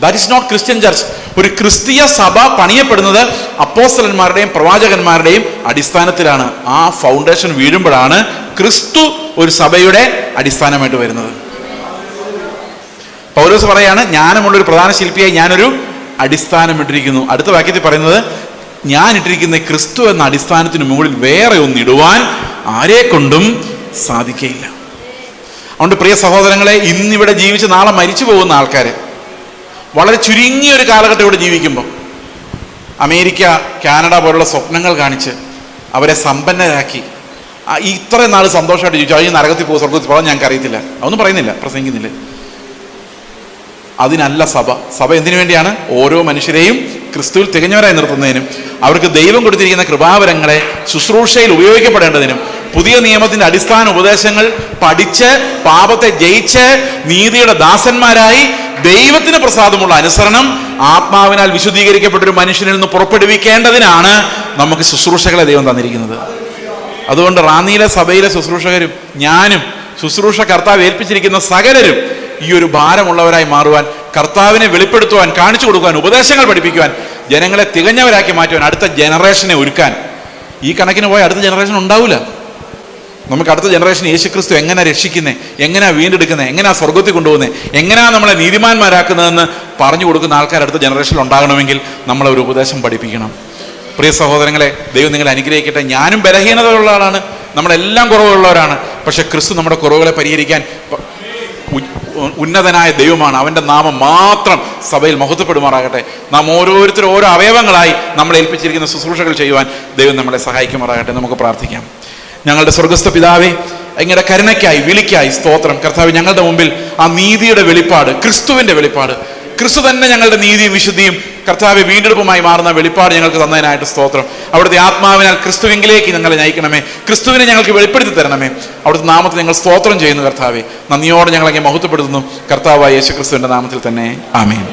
That is not Christian church. ഒരു ക്രിസ്തീയ സഭ പണിയപ്പെടുന്നത് അപ്പോസ്തലന്മാരുടെയും പ്രവാചകന്മാരുടെയും അടിസ്ഥാനത്തിലാണ്. ആ ഫൗണ്ടേഷൻ വീഴുമ്പോഴാണ് ക്രിസ്തു ഒരു സഭയുടെ അടിസ്ഥാനമായിട്ട് വരുന്നത്. പൗലോസ് പറയാണ്, ജ്ഞാനമുള്ളൊരു പ്രധാന ശില്പിയായി ഞാനൊരു അടിസ്ഥാനം ഇട്ടിരിക്കുന്നു. അടുത്ത വാക്യത്തിൽ പറയുന്നത്, ഞാൻ ഇട്ടിരിക്കുന്ന ക്രിസ്തു എന്ന അടിസ്ഥാനത്തിന് മുകളിൽ വേറെ ഒന്നിടുവാൻ ആരെ കൊണ്ടും സാധിക്കയില്ല. അതുകൊണ്ട് പ്രിയ സഹോദരങ്ങളെ, ഇന്നിവിടെ ജീവിച്ച് നാളെ മരിച്ചു പോകുന്ന ആൾക്കാര് വളരെ ചുരുങ്ങിയ ഒരു കാലഘട്ടം ഇവിടെ ജീവിക്കുമ്പോൾ അമേരിക്ക, കാനഡ പോലുള്ള സ്വപ്നങ്ങൾ കാണിച്ച് അവരെ സമ്പന്നരാക്കി ഇത്രയും നാൾ സന്തോഷമായിട്ട് ജീവിച്ചു. ഈ നരകത്തിൽ പോകും, സ്വർഗത്തിൽ പോകാൻ ഞങ്ങൾക്ക് അറിയത്തില്ല, അതൊന്നും പറയുന്നില്ല, പ്രസംഗിക്കുന്നില്ല. അതിനല്ല സഭ. സഭ എന്തിനു വേണ്ടിയാണ്? ഓരോ മനുഷ്യരെയും ക്രിസ്തുവിൽ തികഞ്ഞവരായി നിർത്തുന്നതിനും അവർക്ക് ദൈവം കൊടുത്തിരിക്കുന്ന കൃപാവരങ്ങളെ ശുശ്രൂഷയിൽ ഉപയോഗിക്കപ്പെടേണ്ടതിനും പുതിയ നിയമത്തിന്റെ അടിസ്ഥാന ഉപദേശങ്ങൾ പഠിച്ച് പാപത്തെ ജയിച്ച് നീതിയുടെ ദാസന്മാരായി ദൈവത്തിന് പ്രസാദമുള്ള അനുസരണം ആത്മാവിനാൽ വിശുദ്ധീകരിക്കപ്പെട്ടൊരു മനുഷ്യനിൽ നിന്ന് പുറപ്പെടുവിക്കേണ്ടതിനാണ് നമുക്ക് ശുശ്രൂഷകളെ ദൈവം തന്നിരിക്കുന്നത്. അതുകൊണ്ട് റാന്നിയിലെ സഭയിലെ ശുശ്രൂഷകരും ഞാനും ശുശ്രൂഷ കർത്താവ് ഏൽപ്പിച്ചിരിക്കുന്ന സകലരും ഈ ഒരു ഭാരമുള്ളവരായി മാറുവാൻ, കർത്താവിനെ വെളിപ്പെടുത്തുവാൻ, കാണിച്ചു കൊടുക്കുവാൻ, ഉപദേശങ്ങൾ പഠിപ്പിക്കുവാൻ, ജനങ്ങളെ തികഞ്ഞവരാക്കി മാറ്റുവാൻ, അടുത്ത ജനറേഷനെ ഒരുക്കാൻ. ഈ കണക്കിന് പോയ അടുത്ത ജനറേഷൻ ഉണ്ടാവില്ല. നമുക്ക് അടുത്ത ജനറേഷൻ യേശുക്രിസ്തു എങ്ങനെ രക്ഷിക്കുന്നത്, എങ്ങനെയാ വീണ്ടെടുക്കുന്നത്, എങ്ങനെയാ സ്വർഗത്തിൽ കൊണ്ടുപോകുന്നത്, എങ്ങനെയാ നമ്മളെ നീതിമാന്മാരാക്കുന്നതെന്ന് പറഞ്ഞു കൊടുക്കുന്ന ആൾക്കാർ അടുത്ത ജനറേഷനിൽ ഉണ്ടാകണമെങ്കിൽ നമ്മളെ ഒരു ഉപദേശം പഠിപ്പിക്കണം. പ്രിയ സഹോദരങ്ങളെ, ദൈവം നിങ്ങളെ അനുഗ്രഹിക്കട്ടെ. ഞാനും ബലഹീനതയുള്ള ആളാണ്, നമ്മളെല്ലാം കുറവുള്ളവരാണ്. പക്ഷെ ക്രിസ്തു നമ്മുടെ കുറവുകളെ പരിഹരിക്കാൻ ഉന്നതനായ ദൈവമാണ്. അവൻ്റെ നാമം മാത്രം സഭയിൽ മഹത്വപ്പെടുമാറാകട്ടെ. നാം ഓരോരുത്തരും ഓരോ അവയവങ്ങളായി നമ്മളെ ഏൽപ്പിച്ചിരിക്കുന്ന ശുശ്രൂഷകൾ ചെയ്യുവാൻ ദൈവം നമ്മളെ സഹായിക്കുമാറാകട്ടെ. നമുക്ക് പ്രാർത്ഥിക്കാം. ഞങ്ങളുടെ സ്വർഗസ്ഥ പിതാവേ, അങ്ങയുടെ കരുണയ്ക്കായി വിളിക്കായി സ്തോത്രം. കർത്താവ്, ഞങ്ങളുടെ മുമ്പിൽ ആ നീതിയുടെ വെളിപ്പാട്, ക്രിസ്തുവിൻ്റെ വെളിപ്പാട്, ക്രിസ്തു തന്നെ ഞങ്ങളുടെ നീതിയും വിശുദ്ധിയും കർത്താവ് വീണ്ടെടുപ്പുമായി മാറുന്ന വെളിപ്പാട് ഞങ്ങൾക്ക് തന്നതിനായിട്ട് സ്തോത്രം. അവിടുത്തെ ആത്മാവിനാൽ ക്രിസ്തുവിലേക്ക് ഞങ്ങളെ നയിക്കണമേ, ക്രിസ്തുവിനെ ഞങ്ങൾക്ക് വെളിപ്പെടുത്തി തരണമേ. അവിടുത്തെ നാമത്തിൽ ഞങ്ങൾ സ്തോത്രം ചെയ്യുന്നു കർത്താവെ. നന്ദിയോടെ ഞങ്ങളെ മഹത്വപ്പെടുത്തുന്നു കർത്താവായ യേശുക്രിസ്തുവിന്റെ നാമത്തിൽ തന്നെ. ആമേൻ.